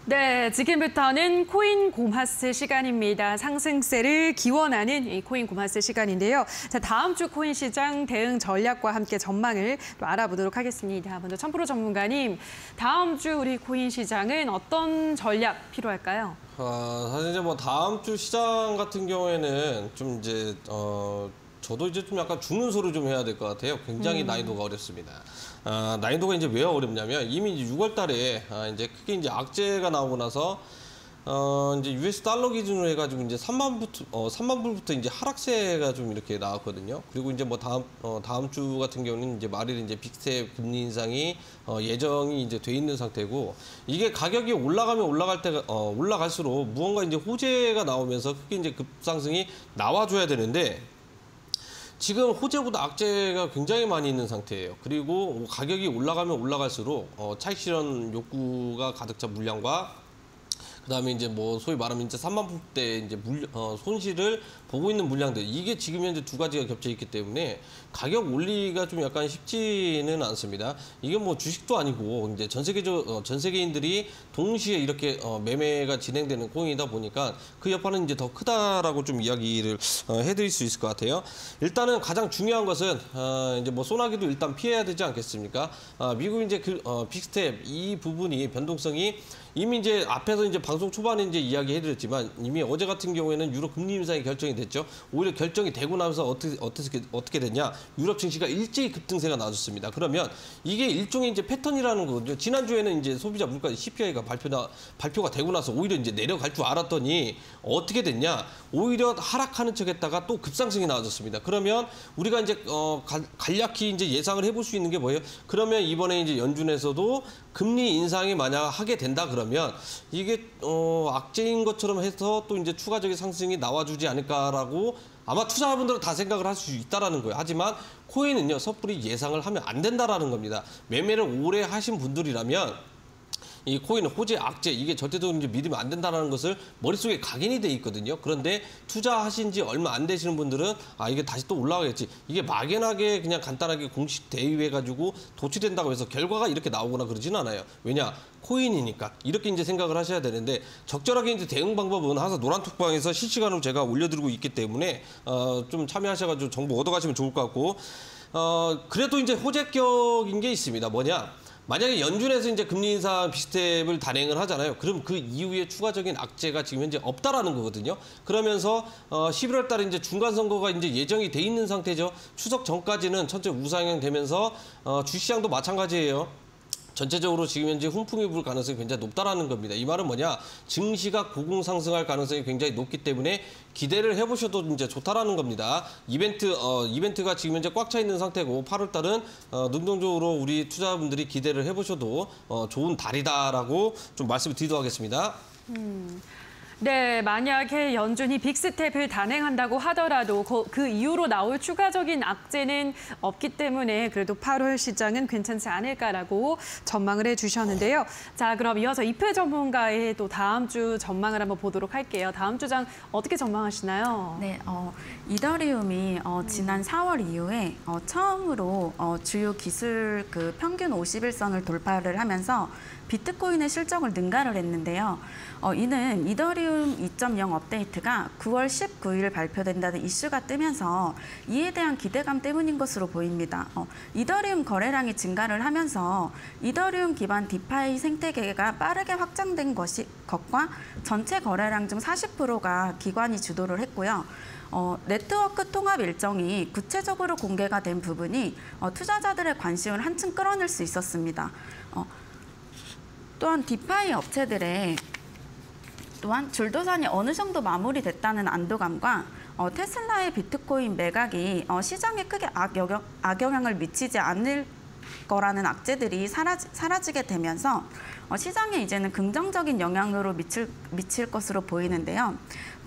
Speaker 1: 네, 지금부터는 코인 고마스 시간입니다. 상승세를 기원하는 이 코인 고마스 시간인데요. 자, 다음 주 코인 시장 대응 전략과 함께 전망을 또 알아보도록 하겠습니다. 먼저 1000% 전문가님, 다음 주 우리 코인 시장은 어떤 전략 필요할까요?
Speaker 2: 사실 이제 뭐 다음 주 시장 같은 경우에는 좀 이제 저도 이제 좀 약간 죽는 소리 좀 해야 될 것 같아요. 굉장히 난이도가 어렵습니다. 난이도가 이제 왜 어렵냐면 이미 이제 6월 달에 이제 크게 이제 악재가 나오고 나서 이제 US 달러 기준으로 해가지고 이제 3만 불부터 이제 하락세가 좀 이렇게 나왔거든요. 그리고 이제 뭐 다음 주 같은 경우는 이제 말일 이제 빅스텝 금리 인상이 예정이 이제 돼 있는 상태고, 이게 가격이 올라가면 올라갈수록 무언가 이제 호재가 나오면서 크게 이제 급상승이 나와줘야 되는데, 지금 호재보다 악재가 굉장히 많이 있는 상태예요. 그리고 가격이 올라가면 올라갈수록 차익 실현 욕구가 가득 찬 물량과 그다음에 이제 뭐 소위 말하면 이제 3만 불대 이제 손실을 보고 있는 물량들, 이게 지금 현재 두 가지가 겹쳐 있기 때문에 가격 올리기가 좀 약간 쉽지는 않습니다. 이게 뭐 주식도 아니고 이제 전 세계인들이 동시에 이렇게 매매가 진행되는 코인이다 보니까 그 여파는 이제 더 크다라고 좀 이야기를 해드릴 수 있을 것 같아요. 일단은 가장 중요한 것은 이제 뭐 소나기도 일단 피해야 되지 않겠습니까? 미국 이제 빅스텝 이 부분이 변동성이 이미 이제 앞에서 이제 방송 초반에 이제 이야기해드렸지만 이미 어제 같은 경우에는 유럽 금리 인상이 결정이 됐죠. 오히려 결정이 되고 나서 어떻게 됐냐? 유럽 증시가 일제히 급등세가 나왔습니다. 그러면 이게 일종의 이제 패턴이라는 거거든요. 지난주에는 이제 소비자 물가 CPI가 발표가 되고 나서 오히려 이제 내려갈 줄 알았더니 어떻게 됐냐? 오히려 하락하는 척했다가 또 급상승이 나와줬습니다. 그러면 우리가 이제 간략히 이제 예상을 해볼 수 있는 게 뭐예요? 그러면 이번에 이제 연준에서도 금리 인상이 만약 하게 된다 그러면 이게 악재인 것처럼 해서 또 이제 추가적인 상승이 나와주지 않을까라고 아마 투자자분들은 다 생각을 할 수 있다라는 거예요. 하지만 코인은요, 섣불리 예상을 하면 안 된다라는 겁니다. 매매를 오래 하신 분들이라면 이 코인은 호재, 악재, 이게 절대적으로 이제 믿으면 안 된다는 것을 머릿속에 각인이 돼 있거든요. 그런데 투자하신 지 얼마 안 되시는 분들은 이게 다시 또 올라가겠지. 이게 막연하게 그냥 간단하게 공식 대입해가지고 도취된다고 해서 결과가 이렇게 나오거나 그러지는 않아요. 왜냐? 코인이니까. 이렇게 이제 생각을 하셔야 되는데, 적절하게 이제 대응 방법은 항상 노란톡방에서 실시간으로 제가 올려드리고 있기 때문에 좀 참여하셔가지고 정보 얻어가시면 좋을 것 같고, 그래도 이제 호재격인 게 있습니다. 뭐냐? 만약에 연준에서 이제 금리 인상 빅스텝을 단행을 하잖아요. 그럼 그 이후에 추가적인 악재가 지금 현재 없다라는 거거든요. 그러면서 11월 달에 이제 중간 선거가 이제 예정이 돼 있는 상태죠. 추석 전까지는 천천히 우상향 되면서 주시장도 마찬가지예요. 전체적으로 지금 현재 훈풍이 불 가능성이 굉장히 높다라는 겁니다. 이 말은 뭐냐? 증시가 고공상승할 가능성이 굉장히 높기 때문에 기대를 해보셔도 이제 좋다라는 겁니다. 이벤트가 지금 현재 꽉 차 있는 상태고 8월 달은 능동적으로 우리 투자분들이 기대를 해보셔도 좋은 달이다라고 좀 말씀을 드리도록 하겠습니다.
Speaker 1: 네, 만약에 연준이 빅스텝을 단행한다고 하더라도 그 이후로 나올 추가적인 악재는 없기 때문에 그래도 8월 시장은 괜찮지 않을까라고 전망을 해주셨는데요. 자, 그럼 이어서 이프 전문가의 또 다음 주 전망을 한번 보도록 할게요. 다음 주장 어떻게 전망하시나요?
Speaker 3: 네, 이더리움이 지난 4월 이후에 처음으로 주요 기술 그 평균 51선을 돌파를 하면서 비트코인의 실적을 능가를 했는데요. 이는 이더리움 2.0 업데이트가 9월 19일 발표된다는 이슈가 뜨면서 이에 대한 기대감 때문인 것으로 보입니다. 이더리움 거래량이 증가를 하면서 이더리움 기반 디파이 생태계가 빠르게 확장된 것과 전체 거래량 중 40%가 기관이 주도를 했고요. 네트워크 통합 일정이 구체적으로 공개가 된 부분이 투자자들의 관심을 한층 끌어낼 수 있었습니다. 또한 디파이 업체들의 또한 줄도산이 어느 정도 마무리됐다는 안도감과 테슬라의 비트코인 매각이 시장에 크게 악영향을 미치지 않을 거라는 악재들이 사라지게 되면서 시장에 이제는 긍정적인 영향으로 미칠 것으로 보이는데요.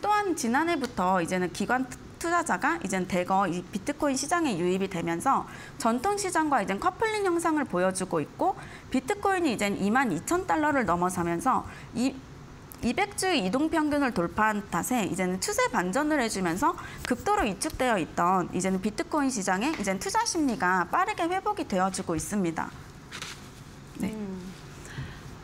Speaker 3: 또한 지난해부터 이제는 기관 투자자가 이제 대거 이 비트코인 시장에 유입이 되면서 전통 시장과 이제 커플링 형상을 보여주고 있고 비트코인이 이제 22,000달러를 넘어서면서 200주의 이동 평균을 돌파한 탓에 이제는 추세 반전을 해주면서 극도로 위축되어 있던 이제는 비트코인 시장에 이제 투자 심리가 빠르게 회복이 되어주고 있습니다. 네.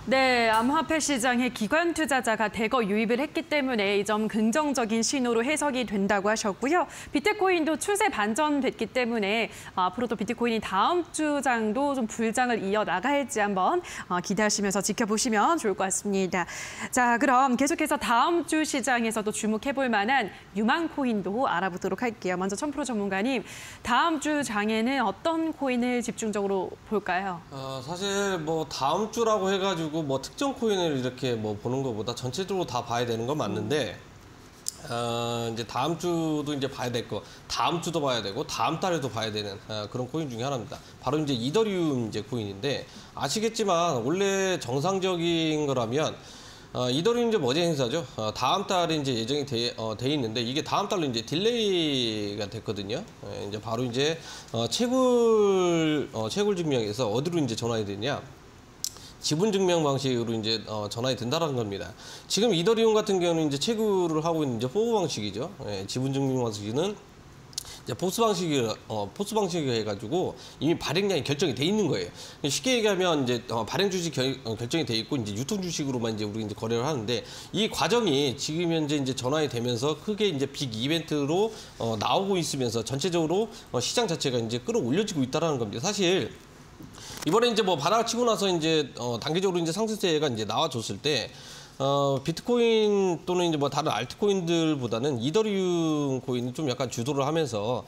Speaker 1: 네, 암호화폐 시장에 기관 투자자가 대거 유입을 했기 때문에 이 점 긍정적인 신호로 해석이 된다고 하셨고요. 비트코인도 추세 반전됐기 때문에 앞으로도 비트코인이 다음 주장도 좀 불장을 이어나갈지 한번 기대하시면서 지켜보시면 좋을 것 같습니다. 자, 그럼 계속해서 다음 주 시장에서도 주목해볼 만한 유망코인도 알아보도록 할게요. 먼저 천프로 전문가님, 다음 주 장에는 어떤 코인을 집중적으로 볼까요?
Speaker 2: 사실 뭐 다음 주라고 해가지고 뭐 특정 코인을 이렇게 뭐 보는 것보다 전체적으로 다 봐야 되는 건 맞는데 이제 다음 주도 이제 봐야 될 거, 다음 주도 봐야 되고 다음 달에도 봐야 되는 그런 코인 중에 하나입니다. 바로 이제 이더리움 이제 코인인데 아시겠지만 원래 정상적인 거라면 이더리움 이제 머지 행사죠. 다음 달에 이제 예정이 돼 있는데 이게 다음 달로 이제 딜레이가 됐거든요. 이제 바로 이제 채굴 증명에서 어디로 이제 전환이 되냐? 지분 증명 방식으로 이제 전환이 된다는 겁니다. 지금 이더리움 같은 경우는 이제 채굴을 하고 있는 이제 포브 방식이죠. 지분 증명 방식은 이제 포스 방식이 해가지고 이미 발행량이 결정이 돼 있는 거예요. 쉽게 얘기하면 이제 발행 주식 결정이 돼 있고 이제 유통 주식으로만 이제 우리 이제 거래를 하는데 이 과정이 지금 현재 이제 전환이 되면서 크게 이제 빅 이벤트로 나오고 있으면서 전체적으로 시장 자체가 이제 끌어올려지고 있다라는 겁니다. 사실 이번에 이제 뭐 바닥을 치고 나서 이제 단기적으로 이제 상승세가 이제 나와줬을 때 비트코인 또는 이제 뭐 다른 알트코인들보다는 이더리움 코인이 좀 약간 주도를 하면서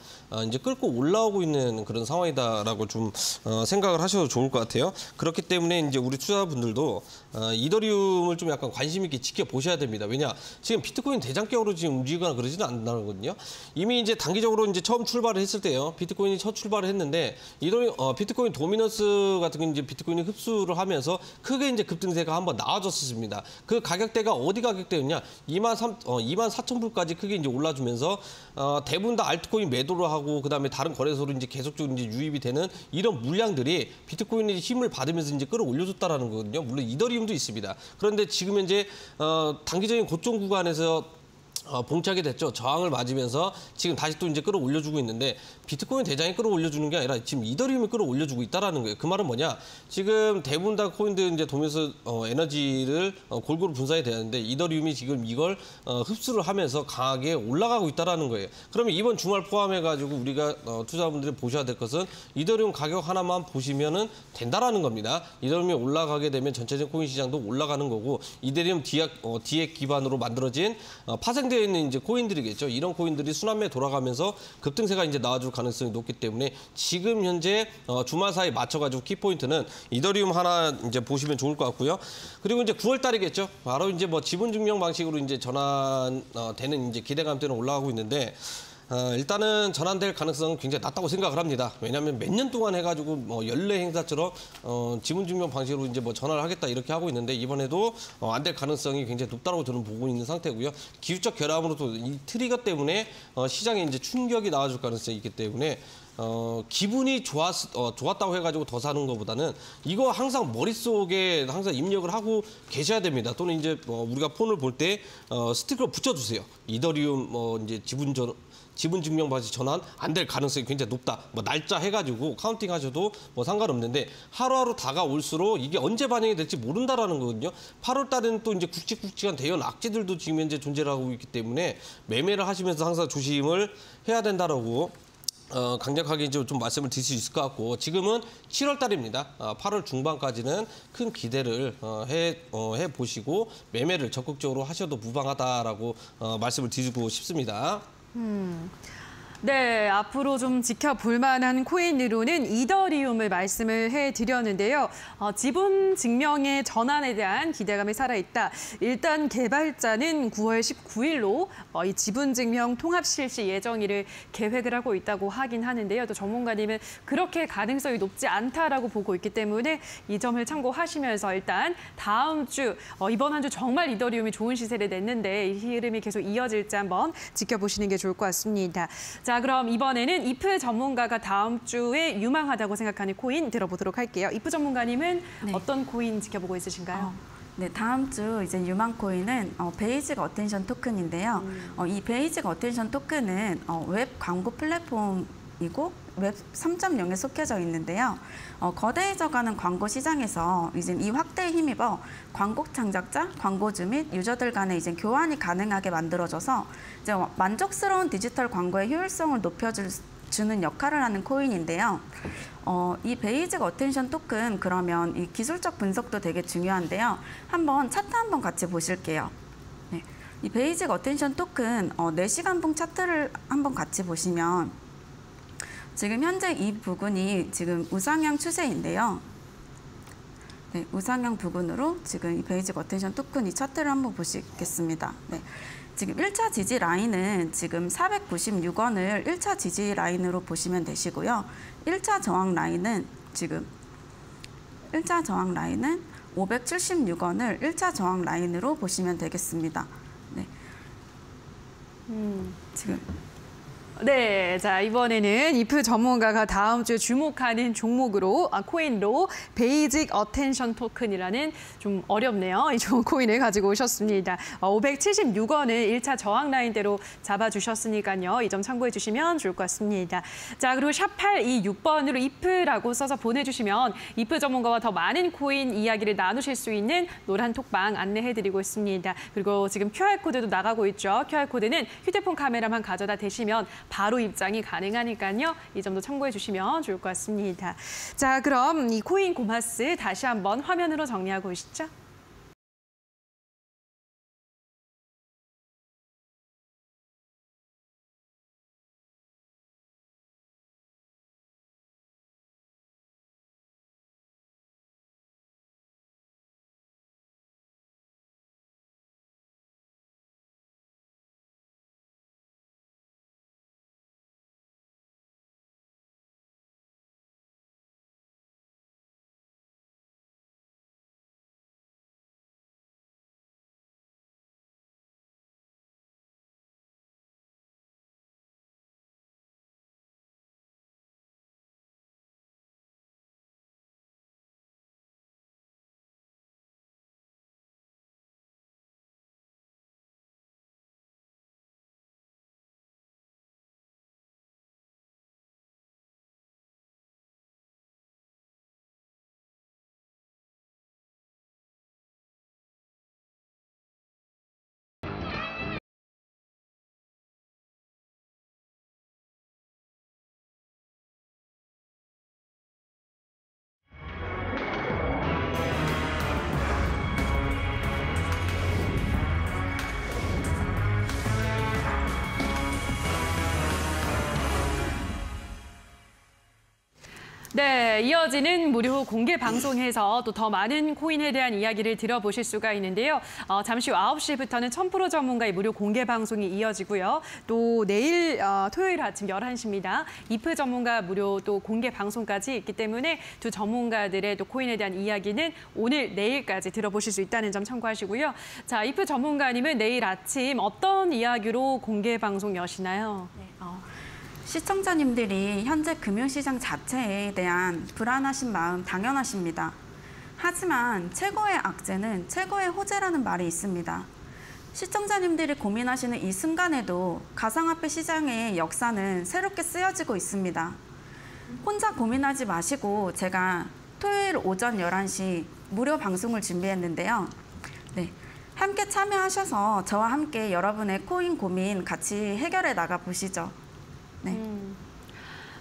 Speaker 2: 이제 끌고 올라오고 있는 그런 상황이다라고 좀 생각을 하셔도 좋을 것 같아요. 그렇기 때문에 이제 우리 투자분들도 이더리움을 좀 약간 관심 있게 지켜보셔야 됩니다. 왜냐 지금 비트코인 대장격으로 지금 움직이거나 그러지는 않거든요. 이미 이제 단기적으로 이제 처음 출발을 했을 때요. 비트코인이 첫 출발을 했는데 비트코인 도미넌스 같은 게 이제 비트코인이 흡수를 하면서 크게 이제 급등세가 한번 나와줬습니다. 그 가격대가 어디 가격대였냐? 24,000불까지 크게 이제 올라주면서 대부분 다 알트코인 매도를 하고 그다음에 다른 거래소로 이제 계속적으로 이제 유입이 되는 이런 물량들이 비트코인의 힘을 받으면서 이제 끌어올려줬다라는 거거든요. 물론 이더리움도 있습니다. 그런데 지금 현재 단기적인 고점 구간에서 봉착이 됐죠. 저항을 맞으면서 지금 다시 또 이제 끌어올려주고 있는데 비트코인 대장이 끌어올려주는 게 아니라 지금 이더리움이 끌어올려주고 있다라는 거예요. 그 말은 뭐냐? 지금 대부분 다 코인들 이제 도면서 에너지를 골고루 분산이 되는데 이더리움이 지금 이걸 흡수를 하면서 강하게 올라가고 있다라는 거예요. 그러면 이번 주말 포함해가지고 우리가 투자분들이 보셔야 될 것은 이더리움 가격 하나만 보시면은 된다라는 겁니다. 이더리움이 올라가게 되면 전체적인 코인 시장도 올라가는 거고 이더리움 디액 기반으로 만들어진 파생된 한정되어 있는 이제 코인들이겠죠. 이런 코인들이 순환매에 돌아가면서 급등세가 이제 나와줄 가능성이 높기 때문에 지금 현재 주말 사이 맞춰가지고 키포인트는 이더리움 하나 이제 보시면 좋을 것 같고요. 그리고 이제 9월 달이겠죠. 바로 이제 뭐 지분 증명 방식으로 이제 전환되는 이제 기대감 때문에 올라가고 있는데. 일단은 전환될 가능성은 굉장히 낮다고 생각을 합니다. 왜냐하면 몇 년 동안 해가지고 뭐 연례 행사처럼 지분 증명 방식으로 이제 뭐 전환을 하겠다 이렇게 하고 있는데 이번에도 안 될 가능성이 굉장히 높다고 저는 보고 있는 상태고요. 기술적 결함으로 또 이 트리거 때문에 시장에 이제 충격이 나와줄 가능성이 있기 때문에 기분이 좋았다고 해가지고 더 사는 것보다는 이거 항상 머릿속에 항상 입력을 하고 계셔야 됩니다. 또는 이제 우리가 폰을 볼 때 스티커를 붙여주세요. 이더리움 이제 지분 증명 방식 전환 안 될 가능성이 굉장히 높다. 뭐 날짜 해가지고 카운팅 하셔도 뭐 상관없는데 하루하루 다가올수록 이게 언제 반영이 될지 모른다라는 거거든요. 8월 달에는 또 이제 굵직굵직한 대형 악재들도 지금 현재 존재를 하고 있기 때문에 매매를 하시면서 항상 조심을 해야 된다라고 강력하게 이제 좀 말씀을 드릴 수 있을 것 같고 지금은 7월 달입니다. 8월 중반까지는 큰 기대를 해 보시고 매매를 적극적으로 하셔도 무방하다라고 말씀을 드리고 싶습니다.
Speaker 1: 네, 앞으로 좀 지켜볼 만한 코인으로는 이더리움을 말씀을 해드렸는데요. 지분 증명의 전환에 대한 기대감이 살아있다. 일단 개발자는 9월 19일로 이 지분 증명 통합 실시 예정일을 계획을 하고 있다고 하긴 하는데요. 또 전문가님은 그렇게 가능성이 높지 않다라고 보고 있기 때문에 이 점을 참고하시면서 일단 다음 주, 이번 한 주 정말 이더리움이 좋은 시세를 냈는데 이 흐름이 계속 이어질지 한번 지켜보시는 게 좋을 것 같습니다. 자, 그럼 이번에는 이프 전문가가 다음 주에 유망하다고 생각하는 코인 들어보도록 할게요. 이프 전문가님은
Speaker 3: 네.
Speaker 1: 어떤 코인 지켜보고 있으신가요?
Speaker 3: 네, 다음 주 이제 유망 코인은 베이직 어텐션 토큰인데요. 이 베이직 어텐션 토큰은 웹 광고 플랫폼이고 웹 3.0에 속해져 있는데요. 거대해져가는 광고 시장에서 이제 이 확대에 힘입어 광고 창작자, 광고주 및 유저들 간의 이제 교환이 가능하게 만들어져서 이제 만족스러운 디지털 광고의 효율성을 높여주는 역할을 하는 코인인데요. 이 베이직 어텐션 토큰 그러면 이 기술적 분석도 되게 중요한데요. 한번 차트 한번 같이 보실게요. 네, 이 베이직 어텐션 토큰 4시간봉 차트를 한번 같이 보시면 지금 현재 이 부근이 지금 우상향 추세인데요. 네, 우상향 부근으로 지금 이 베이직 어텐션 토큰 이 차트를 한번 보시겠습니다. 네, 지금 1차 지지 라인은 지금 496원을 1차 지지 라인으로 보시면 되시고요. 1차 저항 라인은 576원을 1차 저항 라인으로 보시면 되겠습니다. 네. 지금
Speaker 1: 네, 자 이번에는 이프 전문가가 다음 주에 주목하는 종목으로 코인로 베이직 어텐션 토큰이라는 좀 어렵네요. 이 좋은 코인을 가지고 오셨습니다. 576원을 1차 저항 라인대로 잡아주셨으니까요. 이 점 참고해 주시면 좋을 것 같습니다. 자, 그리고 샵 826번으로 이프라고 써서 보내주시면 이프 전문가와 더 많은 코인 이야기를 나누실 수 있는 노란 톡방 안내해드리고 있습니다. 그리고 지금 QR코드도 나가고 있죠. QR코드는 휴대폰 카메라만 가져다 대시면 바로 입장이 가능하니까요. 이 점도 참고해 주시면 좋을 것 같습니다. 자, 그럼 이 코인 고마스 다시 한번 화면으로 정리하고 오시죠. 네, 이어지는 무료 공개 방송에서 또 더 많은 코인에 대한 이야기를 들어보실 수가 있는데요. 잠시 후 9시부터는 1000% 전문가의 무료 공개 방송이 이어지고요. 또 내일 토요일 아침 11시입니다. 이프 전문가 무료 또 공개 방송까지 있기 때문에 두 전문가들의 또 코인에 대한 이야기는 오늘, 내일까지 들어보실 수 있다는 점 참고하시고요. 자, 이프 전문가님은 내일 아침 어떤 이야기로 공개 방송 여시나요?
Speaker 3: 네, 시청자님들이 현재 금융시장 자체에 대한 불안하신 마음 당연하십니다. 하지만 최고의 악재는 최고의 호재라는 말이 있습니다. 시청자님들이 고민하시는 이 순간에도 가상화폐 시장의 역사는 새롭게 쓰여지고 있습니다. 혼자 고민하지 마시고 제가 토요일 오전 11시 무료 방송을 준비했는데요. 네, 함께 참여하셔서 저와 함께 여러분의 코인 고민 같이 해결해 나가 보시죠. 네.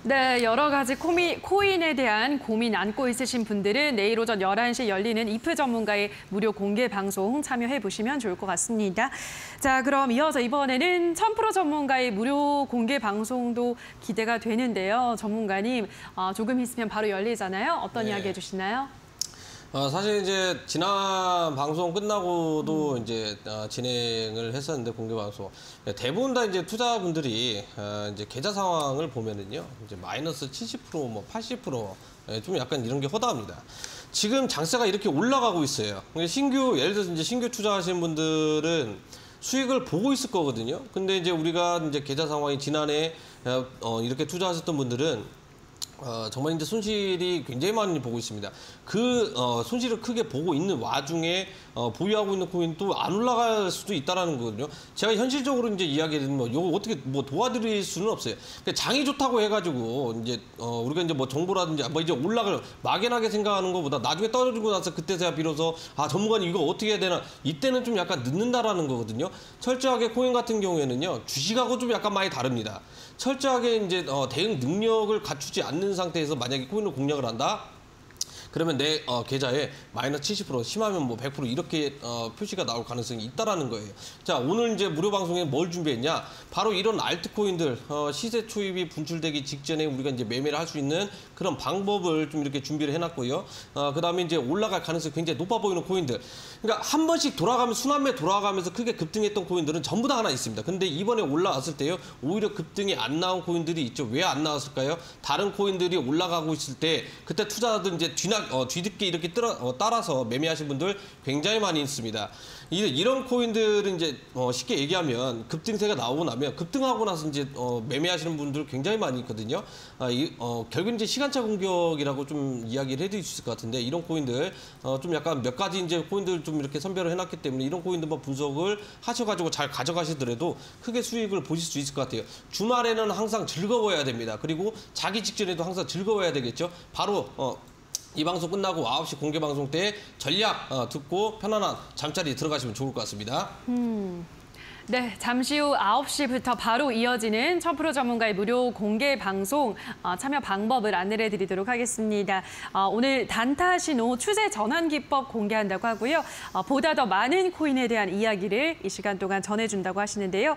Speaker 1: 네, 여러 가지 코인에 대한 고민 안고 있으신 분들은 내일 오전 11시 열리는 이프 전문가의 무료 공개 방송 참여해 보시면 좋을 것 같습니다. 자, 그럼 이어서 이번에는 1000% 전문가의 무료 공개 방송도 기대가 되는데요. 전문가님, 조금 있으면 바로 열리잖아요. 어떤 이야기 해주시나요?
Speaker 2: 사실 이제 지난 방송 끝나고도 이제 진행을 했었는데 공개 방송 대부분 다 이제 투자분들이 이제 계좌 상황을 보면은요 이제 마이너스 70% 뭐 80% 좀 약간 이런 게 허다합니다. 지금 장세가 이렇게 올라가고 있어요. 예를 들어서 이제 신규 투자하시는 분들은 수익을 보고 있을 거거든요. 근데 이제 우리가 이제 계좌 상황이 지난해 이렇게 투자하셨던 분들은 정말 이제 손실이 굉장히 많이 보고 있습니다. 그 손실을 크게 보고 있는 와중에 보유하고 있는 코인 또 안 올라갈 수도 있다라는 거거든요. 제가 현실적으로 이제 이야기는 뭐 이거 어떻게 뭐 도와드릴 수는 없어요. 그러니까 장이 좋다고 해가지고 이제 우리가 이제 뭐 정보라든지 뭐 이제 올라갈 막연하게 생각하는 것보다 나중에 떨어지고 나서 그때서야 비로소 전문가님 이거 어떻게 해야 되나 이때는 좀 약간 늦는다라는 거거든요. 철저하게 코인 같은 경우에는요 주식하고 좀 약간 많이 다릅니다. 철저하게 이제 대응 능력을 갖추지 않는 상태에서 만약에 코인을 공략을 한다. 그러면 내 계좌에 마이너스 70% 심하면 뭐 100% 이렇게 표시가 나올 가능성이 있다라는 거예요. 자, 오늘 이제 무료 방송에 뭘 준비했냐? 바로 이런 알트코인들 시세 초입이 분출되기 직전에 우리가 이제 매매를 할 수 있는 그런 방법을 좀 이렇게 준비를 해놨고요. 그다음에 이제 올라갈 가능성이 굉장히 높아 보이는 코인들. 그러니까 한 번씩 순환매 돌아가면서 크게 급등했던 코인들은 전부 다 하나 있습니다. 근데 이번에 올라왔을 때요, 오히려 급등이 안 나온 코인들이 있죠. 왜 안 나왔을까요? 다른 코인들이 올라가고 있을 때 그때 투자자들 이제 뒤늦게 이렇게 따라서 매매하신 분들 굉장히 많이 있습니다. 이런 코인들은 이제 쉽게 얘기하면 급등세가 나오고 나면 급등하고 나서 이제 매매하시는 분들 굉장히 많이 있거든요. 결국은 이제 시간차 공격이라고 좀 이야기를 해드릴 수 있을 것 같은데 이런 코인들 좀 약간 몇 가지 이제 코인들 좀 이렇게 선별을 해놨기 때문에 이런 코인들만 분석을 하셔가지고 잘 가져가시더라도 크게 수익을 보실 수 있을 것 같아요. 주말에는 항상 즐거워야 됩니다. 그리고 자기 직전에도 항상 즐거워야 되겠죠. 바로 이 방송 끝나고 9시 공개 방송 때 전략 듣고 편안한 잠자리에 들어가시면 좋을 것 같습니다.
Speaker 1: 네, 잠시 후 9시부터 바로 이어지는 1000% 전문가의 무료 공개 방송 참여 방법을 안내해 드리도록 하겠습니다. 오늘 단타 신호 추세 전환 기법 공개한다고 하고요. 보다 더 많은 코인에 대한 이야기를 이 시간 동안 전해준다고 하시는데요.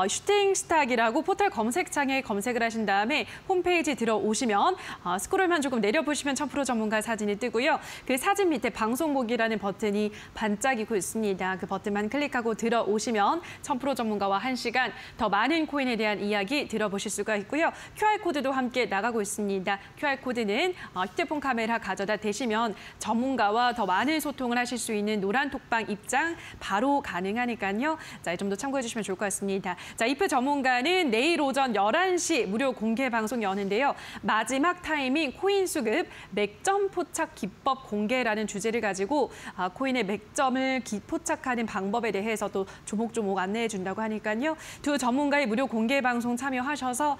Speaker 1: 슈팅스탁이라고 포털 검색창에 검색을 하신 다음에 홈페이지 들어오시면 스크롤만 조금 내려보시면 1000% 전문가 사진이 뜨고요. 그 사진 밑에 방송 보기라는 버튼이 반짝이고 있습니다. 그 버튼만 클릭하고 들어오시면 1000% 전문가와 1시간 더 많은 코인에 대한 이야기 들어보실 수가 있고요. QR코드도 함께 나가고 있습니다. QR코드는 휴대폰 카메라 가져다 대시면 전문가와 더 많은 소통을 하실 수 있는 노란 톡방 입장 바로 가능하니까요. 자, 좀 더 참고해 주시면 좋을 것 같습니다. 자, 이프 전문가는 내일 오전 11시 무료 공개 방송 여는데요. 마지막 타이밍 코인 수급 맥점 포착 기법 공개라는 주제를 가지고 코인의 맥점을 포착하는 방법에 대해서 또 조목조목 안내해 준다고 하니까요. 두 전문가의 무료 공개 방송 참여하셔서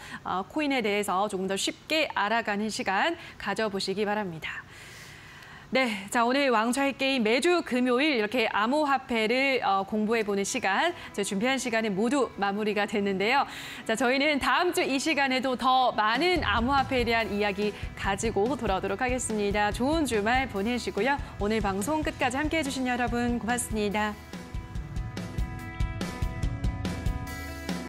Speaker 1: 코인에 대해서 조금 더 쉽게 알아가는 시간 가져보시기 바랍니다. 네, 자 오늘 왕좌의 게임 매주 금요일 이렇게 암호화폐를 공부해보는 시간, 준비한 시간은 모두 마무리가 됐는데요. 자, 저희는 다음 주 이 시간에도 더 많은 암호화폐에 대한 이야기 가지고 돌아오도록 하겠습니다. 좋은 주말 보내시고요. 오늘 방송 끝까지 함께해 주신 여러분 고맙습니다.